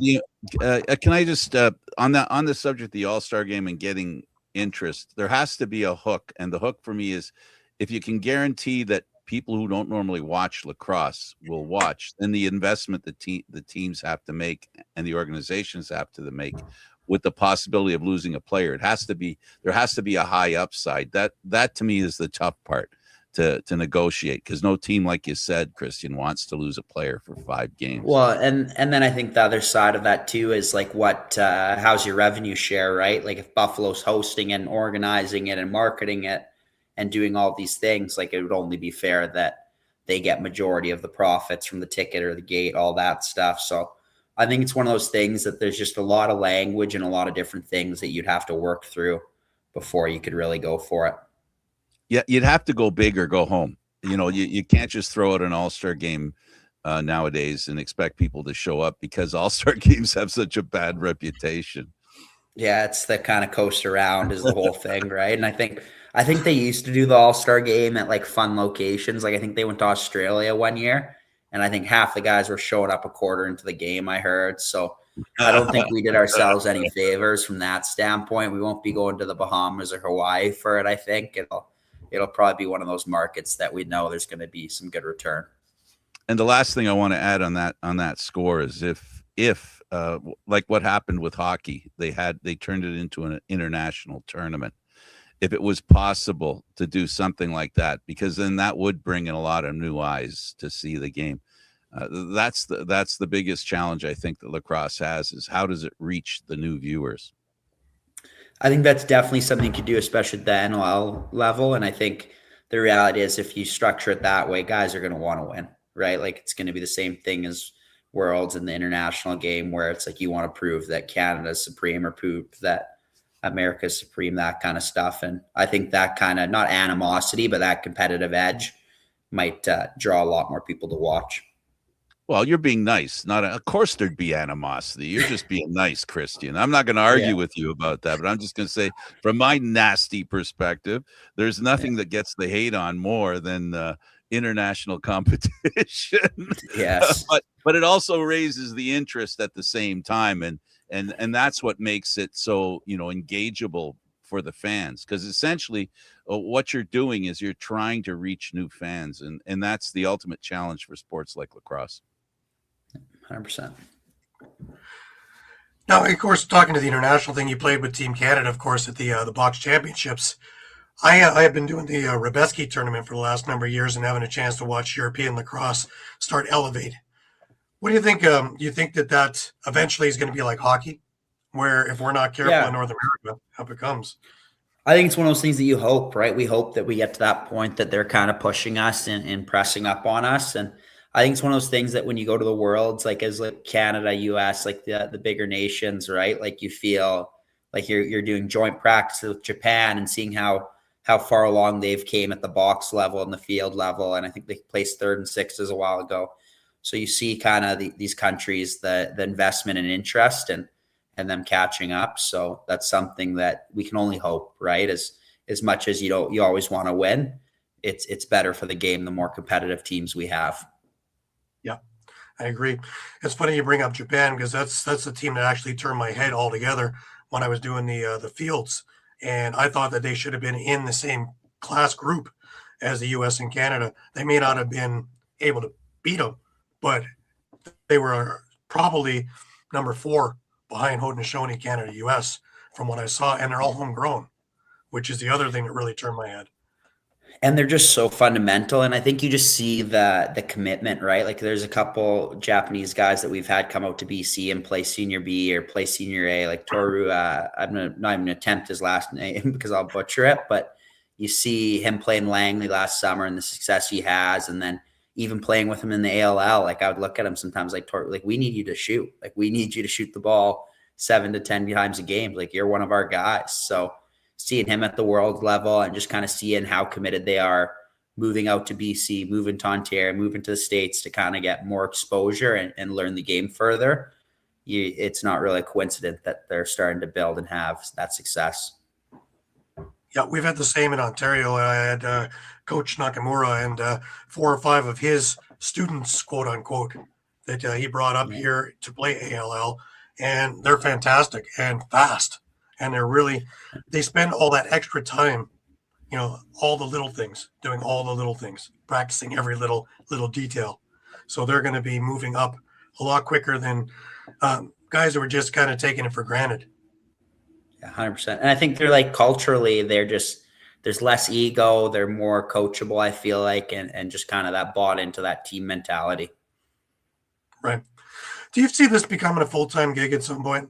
[SPEAKER 2] can I just on the subject of the All-Star game and getting interest, there has to be a hook, and the hook for me is if you can guarantee that people who don't normally watch lacrosse will watch, then the investment the teams have to make and the organizations have to make, with the possibility of losing a player, there has to be a high upside. That to me is the tough part to negotiate, because no team, like you said, Christian, wants to lose a player for 5 games.
[SPEAKER 3] Well, and then I think the other side of that too is like how's your revenue share, right? Like if Buffalo's hosting and organizing it and marketing it and doing all these things, like it would only be fair that they get majority of the profits from the ticket or the gate, all that stuff. So I think it's one of those things that there's just a lot of language and a lot of different things that you'd have to work through before you could really go for it.
[SPEAKER 2] Yeah, you'd have to go big or go home. You can't just throw out an all-star game nowadays and expect people to show up, because all-star games have such a bad reputation.
[SPEAKER 3] Yeah, it's the kind of coast around is the whole thing, right? And I think they used to do the all-star game at like fun locations. Like I think they went to Australia one year, and I think half the guys were showing up a quarter into the game, I heard. So I don't think we did ourselves any favors from that standpoint. We won't be going to the Bahamas or Hawaii for it. I think it'll probably be one of those markets that we know there's going to be some good return.
[SPEAKER 2] And the last thing I want to add on that score is if like what happened with hockey, they turned it into an international tournament. If it was possible to do something like that, because then that would bring in a lot of new eyes to see the game. That's the biggest challenge I think that lacrosse has, is how does it reach the new viewers?
[SPEAKER 3] I think that's definitely something you could do, especially at the NLL level. And I think the reality is if you structure it that way, guys are going to want to win, right? Like it's going to be the same thing as worlds in the international game where it's like you want to prove that Canada's supreme or prove that America's supreme, that kind of stuff. And I think that kind of, not animosity, but that competitive edge might draw a lot more people to watch.
[SPEAKER 2] Well, you're being nice. Of course there'd be animosity. You're just being nice, Christian. I'm not going to argue with you about that, but I'm just going to say, from my nasty perspective, there's nothing that gets the hate on more than international competition.
[SPEAKER 3] Yes.
[SPEAKER 2] but it also raises the interest at the same time, and that's what makes it so, engageable for the fans, because essentially what you're doing is you're trying to reach new fans, and that's the ultimate challenge for sports like lacrosse.
[SPEAKER 3] 100%.
[SPEAKER 1] Now, of course, talking to the international thing, you played with Team Canada, of course, at the box championships. I have been doing the Rebeski tournament for the last number of years and having a chance to watch European lacrosse start elevate. What do you think? Do you think that eventually is going to be like hockey, where if we're not careful in North America, how it becomes?
[SPEAKER 3] I think it's one of those things that you hope, right? We hope that we get to that point that they're kind of pushing us and pressing up on us. And I think it's one of those things that when you go to the worlds, like as like Canada, US, like the bigger nations, right? Like you feel like you're doing joint practice with Japan and seeing how far along they've came at the box level and the field level. And I think they placed 3rd and 6th a while ago. So you see kind of these countries, the investment and interest and them catching up. So that's something that we can only hope, right? As much as you always want to win, it's better for the game the more competitive teams we have.
[SPEAKER 1] Yeah, I agree. It's funny you bring up Japan because that's the team that actually turned my head altogether when I was doing the fields, and I thought that they should have been in the same class group as the U.S. and Canada. They may not have been able to beat them, but they were probably number 4 behind Haudenosaunee, Canada, U.S. from what I saw, and they're all homegrown, which is the other thing that really turned my head.
[SPEAKER 3] And they're just so fundamental. And I think you just see the commitment, right? Like there's a couple Japanese guys that we've had come out to BC and play senior B or play senior A, like Toru. I'm not even going to attempt his last name because I'll butcher it, but you see him playing Langley last summer and the success he has. And then even playing with him in the ALL, like I would look at him sometimes like, Toru, like we need you to shoot. Like we need you to shoot the ball 7 to 10 times a game. Like you're one of our guys. So seeing him at the world level and just kind of seeing how committed they are moving out to BC, moving to Ontario, moving to the States to kind of get more exposure and learn the game further. It's not really a coincidence that they're starting to build and have that success.
[SPEAKER 1] Yeah, we've had the same in Ontario. I had Coach Nakamura and 4 or 5 of his students, quote unquote, that he brought up here to play ALL, and they're fantastic and fast. And they spend all that extra time, all the little things, doing all the little things, practicing every little detail. So they're going to be moving up a lot quicker than guys who are just kind of taking it for granted.
[SPEAKER 3] Yeah, 100%. And I think they're like culturally, there's less ego. They're more coachable, I feel like, and just kind of that bought into that team mentality.
[SPEAKER 1] Right. Do you see this becoming a full-time gig at some point?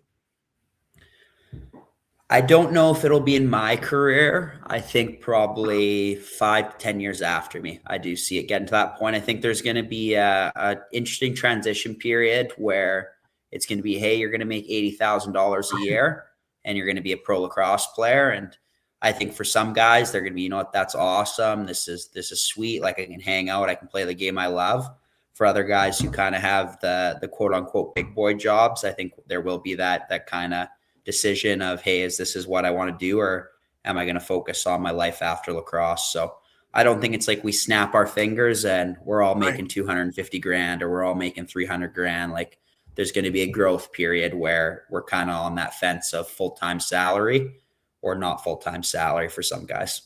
[SPEAKER 3] I don't know if it'll be in my career. I think probably 5 to 10 years after me, I do see it getting to that point. I think there's going to be a interesting transition period where it's going to be, hey, you're going to make $80,000 a year and you're going to be a pro lacrosse player. And I think for some guys, they're going to be, that's awesome. This is sweet. Like I can hang out. I can play the game I love. For other guys who kind of have the quote unquote big boy jobs, I think there will be that kind of decision of, hey, this is what I want to do, or am I going to focus on my life after lacrosse? So I don't think it's like we snap our fingers and we're all making 250 grand or we're all making 300 grand. Like there's going to be a growth period where we're kind of on that fence of full-time salary or not full-time salary for some guys.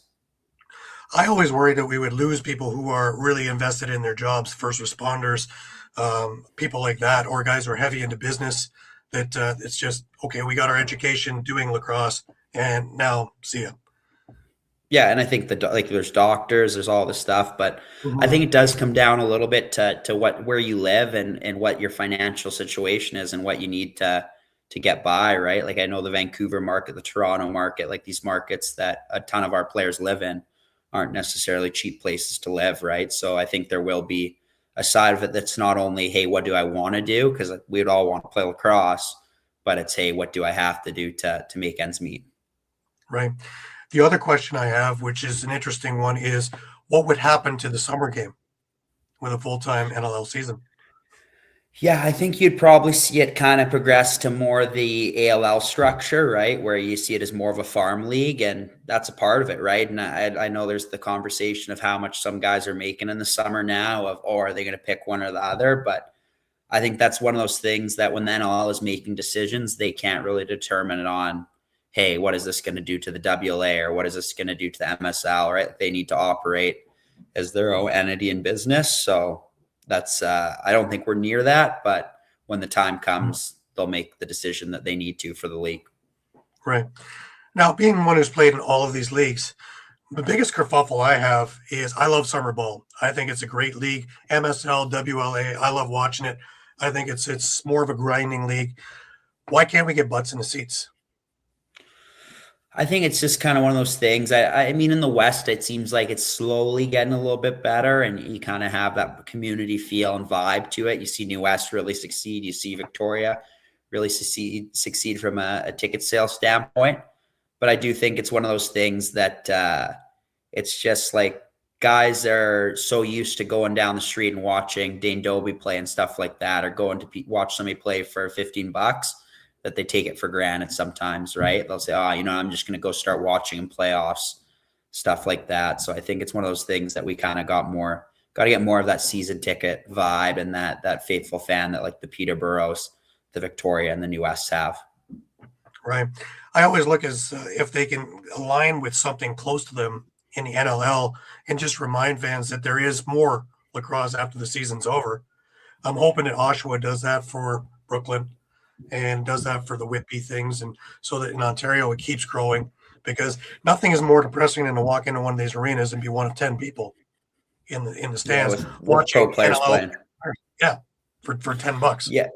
[SPEAKER 1] I always worry that we would lose people who are really invested in their jobs, first responders, people like that, or guys who are heavy into business. That it's just, okay, we got our education doing lacrosse and now see ya.
[SPEAKER 3] Yeah. And I think there's doctors, there's all this stuff, but I think it does come down a little bit to where you live and what your financial situation is and what you need to get by, right? Like I know the Vancouver market, the Toronto market, like these markets that a ton of our players live in aren't necessarily cheap places to live, right? So I think there will be a side of it that's not only, hey, what do I want to do? Because we'd all want to play lacrosse, but it's, hey, what do I have to do to make ends meet?
[SPEAKER 1] Right. The other question I have, which is an interesting one, is what would happen to the summer game with a full-time NLL season?
[SPEAKER 3] Yeah, I think you'd probably see it kind of progress to more the ALL structure, right? Where you see it as more of a farm league, and that's a part of it, right? And I know there's the conversation of how much some guys are making in the summer now of, oh, are they going to pick one or the other? But I think that's one of those things that when the NLL is making decisions, they can't really determine it on, hey, what is this going to do to the WLA or what is this going to do to the MSL, right? They need to operate as their own entity in business. So that's I don't think we're near that, but when the time comes, they'll make the decision that they need to for the league.
[SPEAKER 1] Right. Now, being one who's played in all of these leagues, the biggest kerfuffle I have is I love summer ball. I think it's a great league. MSL, WLA, I love watching it. I think it's more of a grinding league. Why can't we get butts in the seats?
[SPEAKER 3] I think it's just kind of one of those things. I mean, in the West, it seems like it's slowly getting a little bit better, and you kind of have that community feel and vibe to it. You see New West really succeed. You see Victoria really succeed from a ticket sales standpoint. But I do think it's one of those things that it's just like guys are so used to going down the street and watching Dane Dobie play and stuff like that, or going to watch somebody play for $15 that they take it for granted sometimes, right? They'll say, oh, I'm just going to go start watching in playoffs, stuff like that. So I think it's one of those things that we kind of got to get more of that season ticket vibe and that faithful fan that like the Peterboroughs, the Victoria, and the New West have.
[SPEAKER 1] Right. I always look as if they can align with something close to them in the NLL and just remind fans that there is more lacrosse after the season's over. I'm hoping that Oshawa does that for Brooklyn and does that for the Whitby things, and so that in Ontario it keeps growing, because nothing is more depressing than to walk into one of these arenas and be one of 10 people in the stands
[SPEAKER 3] with
[SPEAKER 1] watching
[SPEAKER 3] pro players
[SPEAKER 1] NLL
[SPEAKER 3] playing.
[SPEAKER 1] Yeah, for $10.
[SPEAKER 3] Yeah.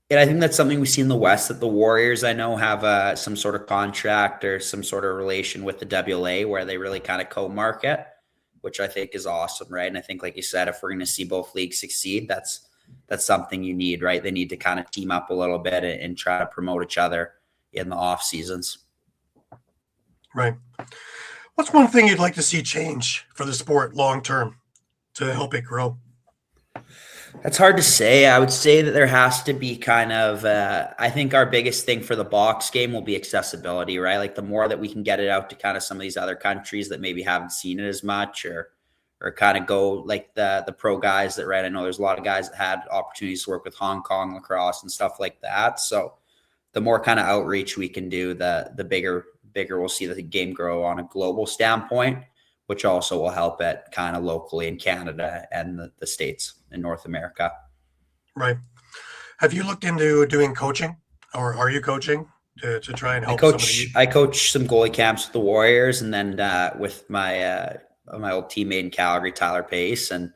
[SPEAKER 3] And I think that's something we see in the West, that the Warriors, I know, have some sort of contract or some sort of relation with the WLA where they really kind of co-market, which I think is awesome, right? And I think, like you said, if we're going to see both leagues succeed, that's something you need, right? They need to kind of team up a little bit and try to promote each other in the off seasons.
[SPEAKER 1] Right. What's one thing you'd like to see change for the sport long term to help it grow?
[SPEAKER 3] That's hard to say. I would say that there has to be kind of, I think our biggest thing for the box game will be accessibility, right? Like the more that we can get it out to kind of some of these other countries that maybe haven't seen it as much, or kind of go like the pro guys that, right? I know there's a lot of guys that had opportunities to work with Hong Kong lacrosse and stuff like that. So the more kind of outreach we can do, the bigger we'll see the game grow on a global standpoint, which also will help it kind of locally in Canada and the States in North America.
[SPEAKER 1] Right. Have you looked into doing coaching, or are you coaching to try and help?
[SPEAKER 3] I coach some goalie camps with the Warriors, and then with my old teammate in Calgary, Tyler Pace. And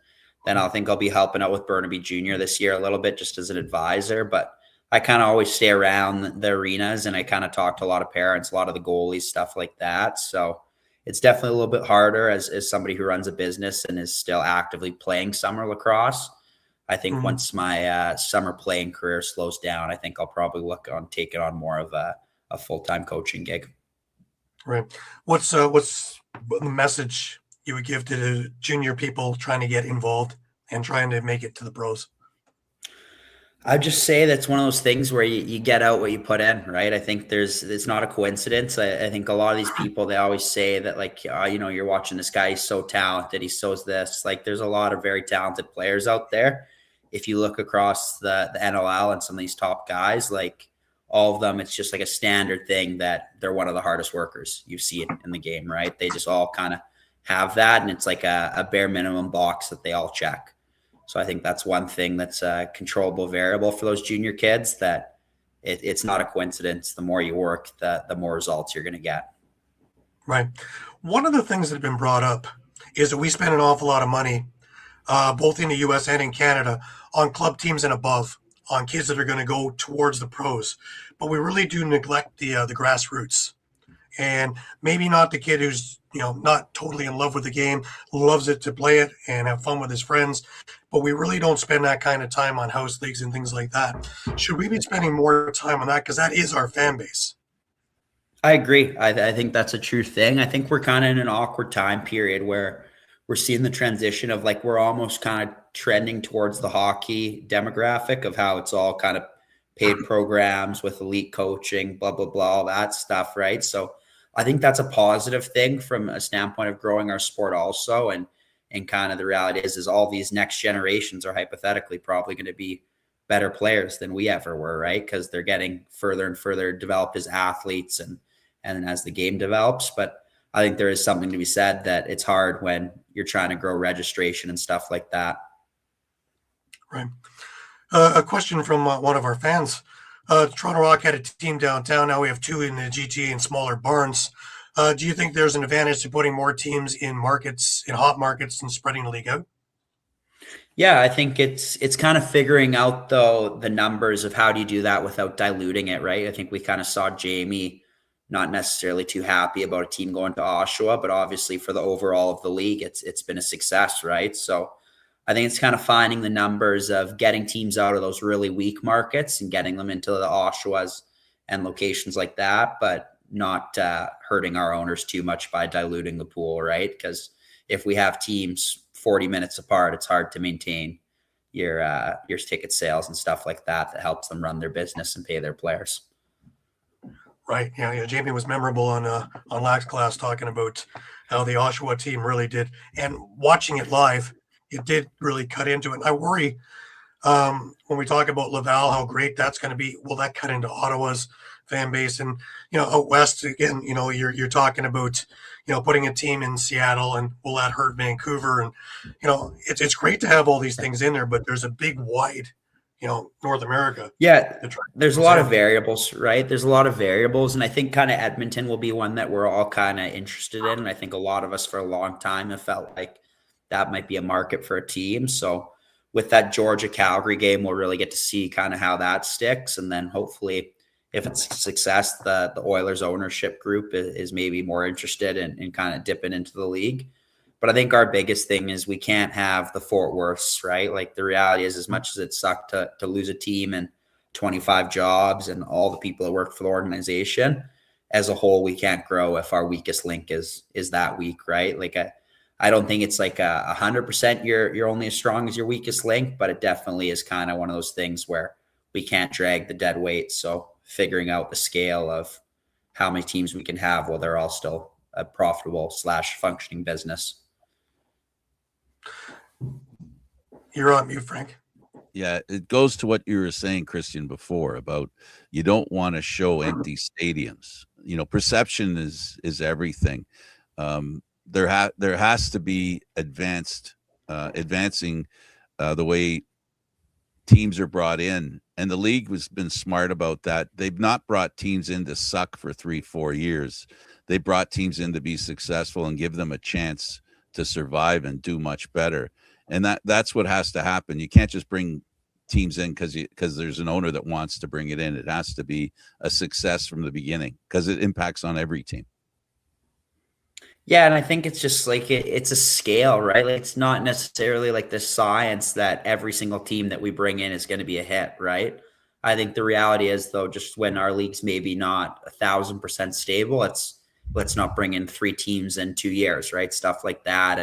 [SPEAKER 3] then I think I'll be helping out with Burnaby Jr. this year a little bit just as an advisor. But I kind of always stay around the arenas, and I kind of talk to a lot of parents, a lot of the goalies, stuff like that. So it's definitely a little bit harder as somebody who runs a business and is still actively playing summer lacrosse. I think once my summer playing career slows down, I think I'll probably look on taking on more of a full-time coaching gig.
[SPEAKER 1] Right. What's the message you would give to the junior people trying to get involved and trying to make it to the pros?
[SPEAKER 3] I'd just say that's one of those things where you get out what you put in, right? I think it's not a coincidence. I think a lot of these people, they always say that, like, you're watching this guy, he's so talented, he shows this. Like, there's a lot of very talented players out there. If you look across the NLL and some of these top guys, like all of them, it's just like a standard thing that they're one of the hardest workers you see it in the game, right? They just all kind of have that, and it's like a bare minimum box that they all check. So I think that's one thing that's a controllable variable for those junior kids, that it's not a coincidence. The more you work, the more results you're going to get.
[SPEAKER 1] Right. One of the things that have been brought up is that we spend an awful lot of money, both in the U.S. and in Canada, on club teams and above, on kids that are going to go towards the pros. But we really do neglect the grassroots. And maybe not the kid who's, not totally in love with the game, loves it to play it and have fun with his friends, but we really don't spend that kind of time on house leagues and things like that. Should we be spending more time on that? Because that is our fan base.
[SPEAKER 3] I agree. I think that's a true thing. I think we're kind of in an awkward time period where we're seeing the transition of like we're almost kind of trending towards the hockey demographic of how it's all kind of paid programs with elite coaching, blah, blah, blah, all that stuff, right? So I think that's a positive thing from a standpoint of growing our sport also. And kind of the reality is all these next generations are hypothetically probably going to be better players than we ever were, right? Because they're getting further and further developed as athletes and as the game develops. But I think there is something to be said that it's hard when you're trying to grow registration and stuff like that.
[SPEAKER 1] Right. A question from one of our fans. Toronto Rock had a team downtown. Now we have two in the GTA and smaller barns. Do you think there's an advantage to putting more teams in hot markets, and spreading the league out?
[SPEAKER 3] Yeah, I think it's kind of figuring out though the numbers of how do you do that without diluting it, right? I think we kind of saw Jamie not necessarily too happy about a team going to Oshawa, but obviously for the overall of the league, it's been a success, right? So I think it's kind of finding the numbers of getting teams out of those really weak markets and getting them into the Oshawas and locations like that, but not hurting our owners too much by diluting the pool, right? Because if we have teams 40 minutes apart, it's hard to maintain your ticket sales and stuff like that helps them run their business and pay their players.
[SPEAKER 1] Right. Yeah. Jamie was memorable on Lax Class talking about how the Oshawa team really did, and watching it live, it did really cut into it. And I worry when we talk about Laval, how great that's going to be. Will that cut into Ottawa's fan base? And out west again, you're talking about putting a team in Seattle, and will that hurt Vancouver? And it's great to have all these things in there, but there's a big wide North America.
[SPEAKER 3] Yeah, there's a lot of variables, right? There's a lot of variables, and I think kind of Edmonton will be one that we're all kind of interested in. And I think a lot of us for a long time have felt like that might be a market for a team. So with that Georgia-Calgary game, we'll really get to see kind of how that sticks. And then hopefully, if it's a success, the Oilers ownership group is maybe more interested in kind of dipping into the league. But I think our biggest thing is we can't have the Fort Worths, right? Like the reality is, as much as it sucked to lose a team and 25 jobs and all the people that work for the organization, as a whole, we can't grow if our weakest link is that weak, right? Like I don't think it's like 100% you're only as strong as your weakest link, but it definitely is kind of one of those things where we can't drag the dead weight. So figuring out the scale of how many teams we can have while they're all still a profitable / functioning business.
[SPEAKER 1] You're on mute, Frank.
[SPEAKER 2] Yeah, it goes to what you were saying, Christian, before about you don't want to show empty stadiums. Perception is everything. There has to be advancing the way teams are brought in, and the league has been smart about that. They've not brought teams in to suck for 3-4 years. They brought teams in to be successful and give them a chance to survive and do much better. And that's what has to happen. You can't just bring teams in because there's an owner that wants to bring it in. It has to be a success from the beginning because it impacts on every team.
[SPEAKER 3] Yeah, and I think it's just like it's a scale, right? Like it's not necessarily like the science that every single team that we bring in is going to be a hit, right? I think the reality is, though, just when our league's maybe not 1,000% stable, let's not bring in 3 teams in 2 years, right? Stuff like that.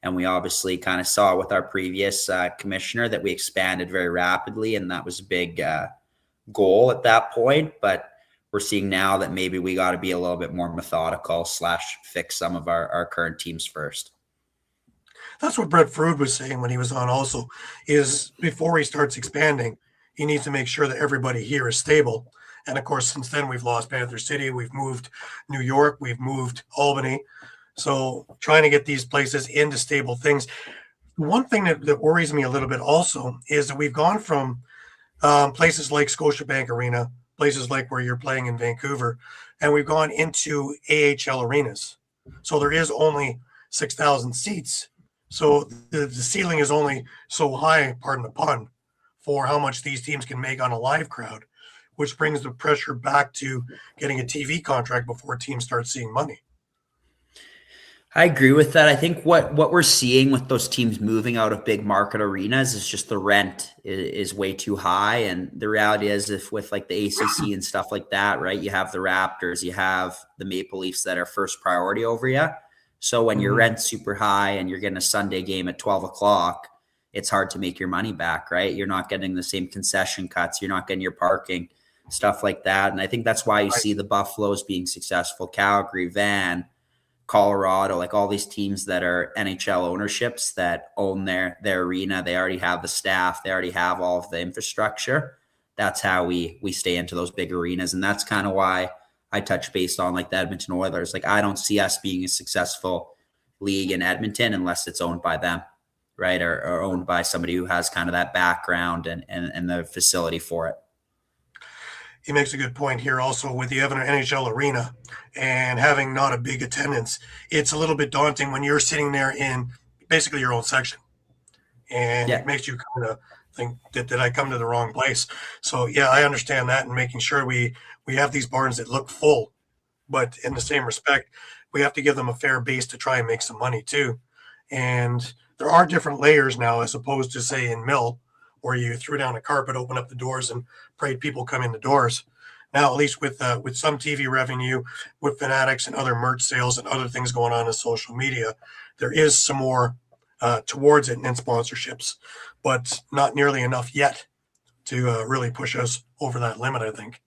[SPEAKER 3] And we obviously kind of saw with our previous commissioner that we expanded very rapidly, and that was a big goal at that point. But we're seeing now that maybe we got to be a little bit more methodical / fix some of our current teams first.
[SPEAKER 1] That's what Brett Frood was saying when he was on also, is before he starts expanding, he needs to make sure that everybody here is stable. And of course, since then we've lost Panther City, we've moved New York, we've moved Albany. So trying to get these places into stable things. One thing that worries me a little bit also is that we've gone from places like Scotiabank Arena, places like where you're playing in Vancouver, and we've gone into AHL arenas. So there is only 6,000 seats. So the ceiling is only so high, pardon the pun, for how much these teams can make on a live crowd, which brings the pressure back to getting a TV contract before teams start seeing money.
[SPEAKER 3] I agree with that. I think what we're seeing with those teams moving out of big market arenas is just the rent is way too high. And the reality is, if with like the ACC and stuff like that, right, you have the Raptors, you have the Maple Leafs that are first priority over you. So when your rent's super high and you're getting a Sunday game at 12 o'clock, it's hard to make your money back, right? You're not getting the same concession cuts. You're not getting your parking, stuff like that. And I think that's why you see the Buffaloes being successful, Calgary, Colorado, like all these teams that are NHL ownerships that own their arena. They already have the staff. They already have all of the infrastructure. That's how we stay into those big arenas. And that's kind of why I touch based on like the Edmonton Oilers. Like, I don't see us being a successful league in Edmonton unless it's owned by them, right? Or owned by somebody who has kind of that background and the facility for it.
[SPEAKER 1] He makes a good point here also with the NHL arena and having not a big attendance. It's a little bit daunting when you're sitting there in basically your own section, and it makes you kind of think, did I come to the wrong place? So yeah, I understand that, and making sure we have these barns that look full, but in the same respect, we have to give them a fair base to try and make some money too. And there are different layers now, as opposed to say in Mill, where you threw down a carpet, open up the doors, and prayed people come in the doors. Now, at least with some TV revenue, with Fanatics and other merch sales and other things going on in social media, there is some more towards it in sponsorships, but not nearly enough yet to really push us over that limit, I think.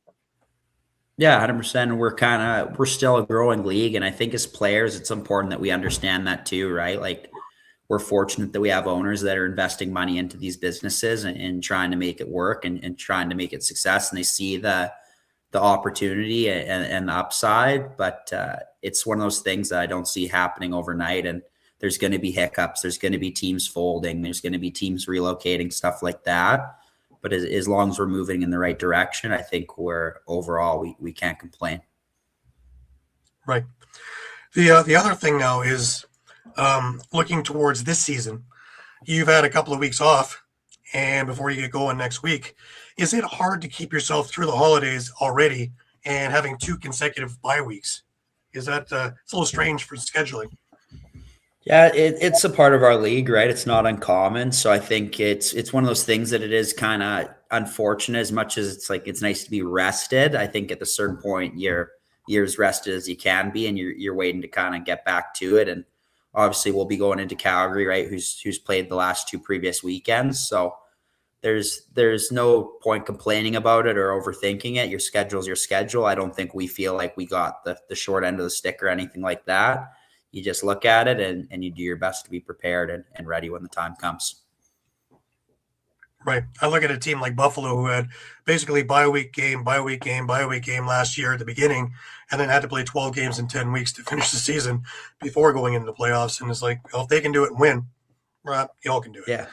[SPEAKER 3] Yeah, 100%. We're still a growing league. And I think as players, it's important that we understand that too, right? Like, we're fortunate that we have owners that are investing money into these businesses and trying to make it work and trying to make it success. And they see the opportunity and the upside, but it's one of those things that I don't see happening overnight. And there's going to be hiccups. There's going to be teams folding. There's going to be teams relocating, stuff like that. But as long as we're moving in the right direction, I think we can't complain.
[SPEAKER 1] Right. The other thing now is, looking towards this season, you've had a couple of weeks off, and before you get going next week, is it hard to keep yourself through the holidays already and having 2 consecutive bye weeks? Is that it's a little strange for scheduling?
[SPEAKER 3] Yeah, it's a part of our league, right? It's not uncommon. So I think it's one of those things that it is kind of unfortunate. As much as it's like it's nice to be rested, I think at a certain point you're as rested as you can be, and you're waiting to kind of get back to it. And obviously, we'll be going into Calgary, right? Who's played the last 2 previous weekends. So there's no point complaining about it or overthinking it. Your schedule's your schedule. I don't think we feel like we got the short end of the stick or anything like that. You just look at it and you do your best to be prepared and ready when the time comes.
[SPEAKER 1] Right. I look at a team like Buffalo, who had basically bye week game last year at the beginning, and then had to play 12 games in 10 weeks to finish the season before going into the playoffs. And it's like, well, if they can do it and win, right, y'all can do it.
[SPEAKER 3] Yeah.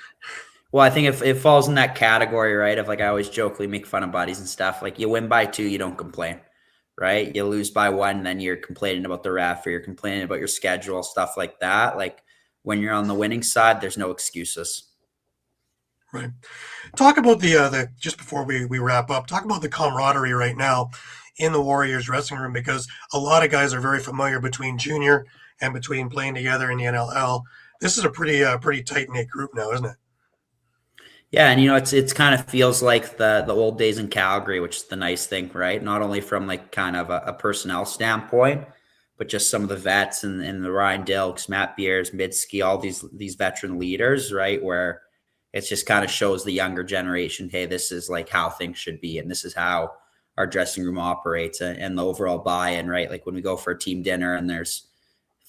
[SPEAKER 3] Well, I think if it falls in that category, right, of like, I always jokingly make fun of buddies and stuff, like you win by 2, you don't complain, right? You lose by 1, then you're complaining about the ref, or you're complaining about your schedule, stuff like that. Like, when you're on the winning side, there's no excuses.
[SPEAKER 1] Right. Talk about the just before we wrap up, talk about the camaraderie right now in the Warriors dressing room, because a lot of guys are very familiar between junior and between playing together in the NLL. This is a pretty tight-knit group now, isn't it?
[SPEAKER 3] Yeah, and it's kind of feels like the old days in Calgary, which is the nice thing, right? Not only from like kind of a personnel standpoint, but just some of the vets and the Ryan Dilks, Matt Beers, Midski, all these veteran leaders, right? Where it just kind of shows the younger generation, hey, this is like how things should be, and this is how our dressing room operates, and the overall buy-in, right? Like when we go for a team dinner and there's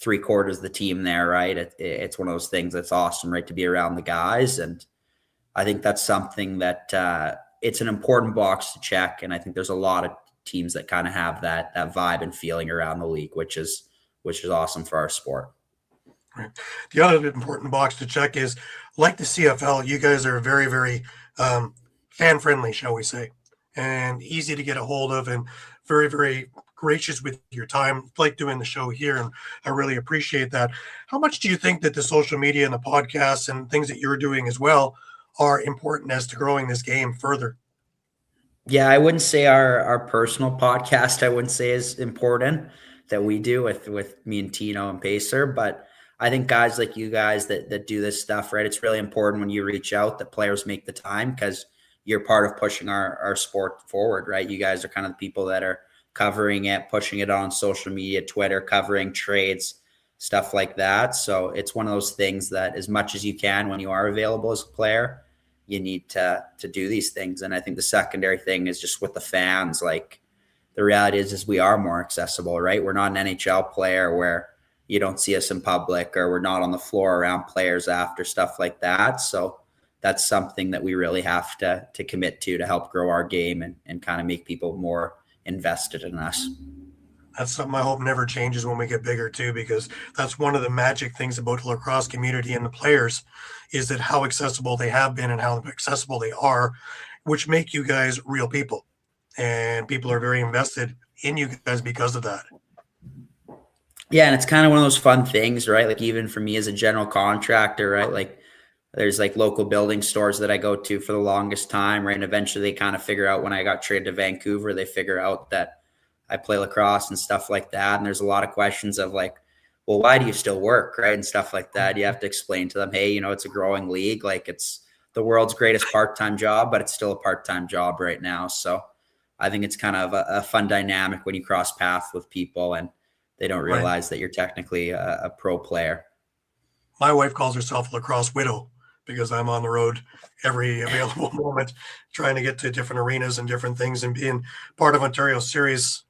[SPEAKER 3] 3/4 of the team there, right? It's one of those things that's awesome, right? To be around the guys. And I think that's something that it's an important box to check. And I think there's a lot of teams that kind of have that vibe and feeling around the league, which is awesome for our sport.
[SPEAKER 1] Right. The other important box to check is, like the CFL, you guys are very, very fan-friendly, shall we say, and easy to get a hold of, and very, very gracious with your time, like doing the show here, and I really appreciate that. How much do you think that the social media and the podcasts and things that you're doing as well are important as to growing this game further?
[SPEAKER 3] Yeah, I wouldn't say our personal podcast, I wouldn't say is important. that we do with me and Tino and Pacer. But I think guys like you guys that do this stuff, right? It's really important when you reach out that players make the time, because you're part of pushing our sport forward, right? You guys are kind of the people that are covering it, pushing it on social media, Twitter, covering trades, stuff like that. So it's one of those things that as much as you can when you are available as a player, you need to do these things. And I think the secondary thing is just with the fans, like the reality is we are more accessible, right? We're not an NHL player where you don't see us in public, or we're not on the floor around players after, stuff like that. So that's something that we really have to commit to help grow our game and kind of make people more invested in us.
[SPEAKER 1] That's something I hope never changes when we get bigger too, because that's one of the magic things about the lacrosse community and the players is that how accessible they have been and how accessible they are, which make you guys real people. And people are very invested in you guys because of that.
[SPEAKER 3] Yeah, and it's kind of one of those fun things, right? Like even for me as a general contractor, right? Like there's like local building stores that I go to for the longest time, right? And eventually they kind of figure out, when I got traded to Vancouver, they figure out that I play lacrosse and stuff like that. And there's a lot of questions of like, well, why do you still work, right? And stuff like that. You have to explain to them, hey, it's a growing league. Like it's the world's greatest part-time job, but it's still a part-time job right now. So I think it's kind of a fun dynamic when you cross paths with people and they don't realize that you're technically a pro player.
[SPEAKER 1] My wife calls herself a lacrosse widow because I'm on the road every available moment trying to get to different arenas and different things, and being part of Ontario series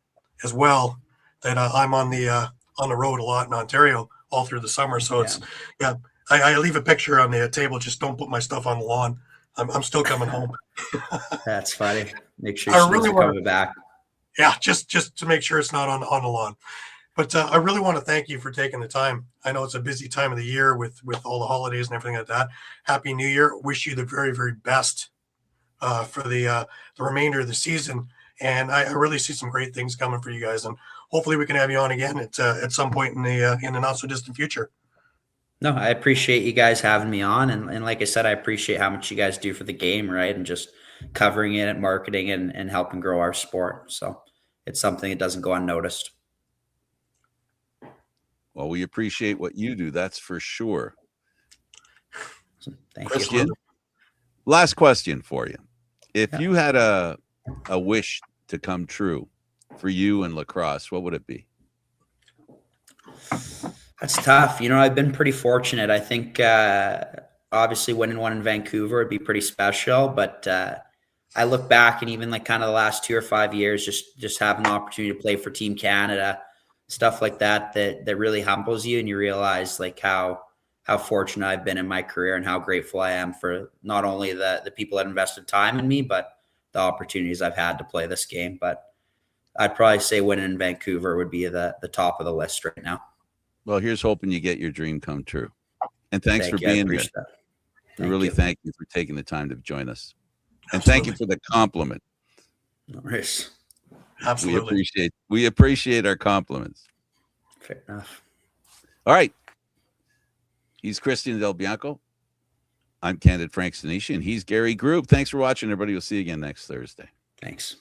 [SPEAKER 1] as well, that I'm on the road a lot in Ontario all through the summer. So it's, I leave a picture on the table. Just don't put my stuff on the lawn. I'm still coming home.
[SPEAKER 3] That's funny. Make sure
[SPEAKER 1] I
[SPEAKER 3] she's
[SPEAKER 1] really
[SPEAKER 3] coming back.
[SPEAKER 1] Yeah, just to make sure it's not on the lawn. But I really want to thank you for taking the time. I know it's a busy time of the year with all the holidays and everything like that. Happy New Year. Wish you the very, very best for the remainder of the season. And I really see some great things coming for you guys. And hopefully we can have you on again at some point in the not so distant future.
[SPEAKER 3] No, I appreciate you guys having me on. And like I said, I appreciate how much you guys do for the game, right? And just covering it and marketing and helping grow our sport. So it's something that doesn't go unnoticed.
[SPEAKER 2] Well, we appreciate what you do. That's for sure.
[SPEAKER 3] Thank
[SPEAKER 2] Christian,
[SPEAKER 3] you.
[SPEAKER 2] last question for you. If you had a wish to come true for you and lacrosse, what would it be?
[SPEAKER 3] That's tough. I've been pretty fortunate. I think obviously winning one in Vancouver would be pretty special, but I look back and even like kind of the last 2 or 5 years, just having the opportunity to play for Team Canada, stuff like that really humbles you, and you realize like how fortunate I've been in my career and how grateful I am for not only the people that invested time in me, but the opportunities I've had to play this game. But I'd probably say winning in Vancouver would be the top of the list right now.
[SPEAKER 2] Well, here's hoping you get your dream come true. And thanks for being here. We really thank you for taking the time to join us. And thank you for the compliment.
[SPEAKER 3] No worries.
[SPEAKER 1] Absolutely.
[SPEAKER 2] We appreciate our compliments.
[SPEAKER 3] Fair enough.
[SPEAKER 2] All right. He's Christian Del Bianco. I'm Candid Frank Stanisci, and he's Gary Groob. Thanks for watching, everybody. We'll see you again next Thursday.
[SPEAKER 3] Thanks.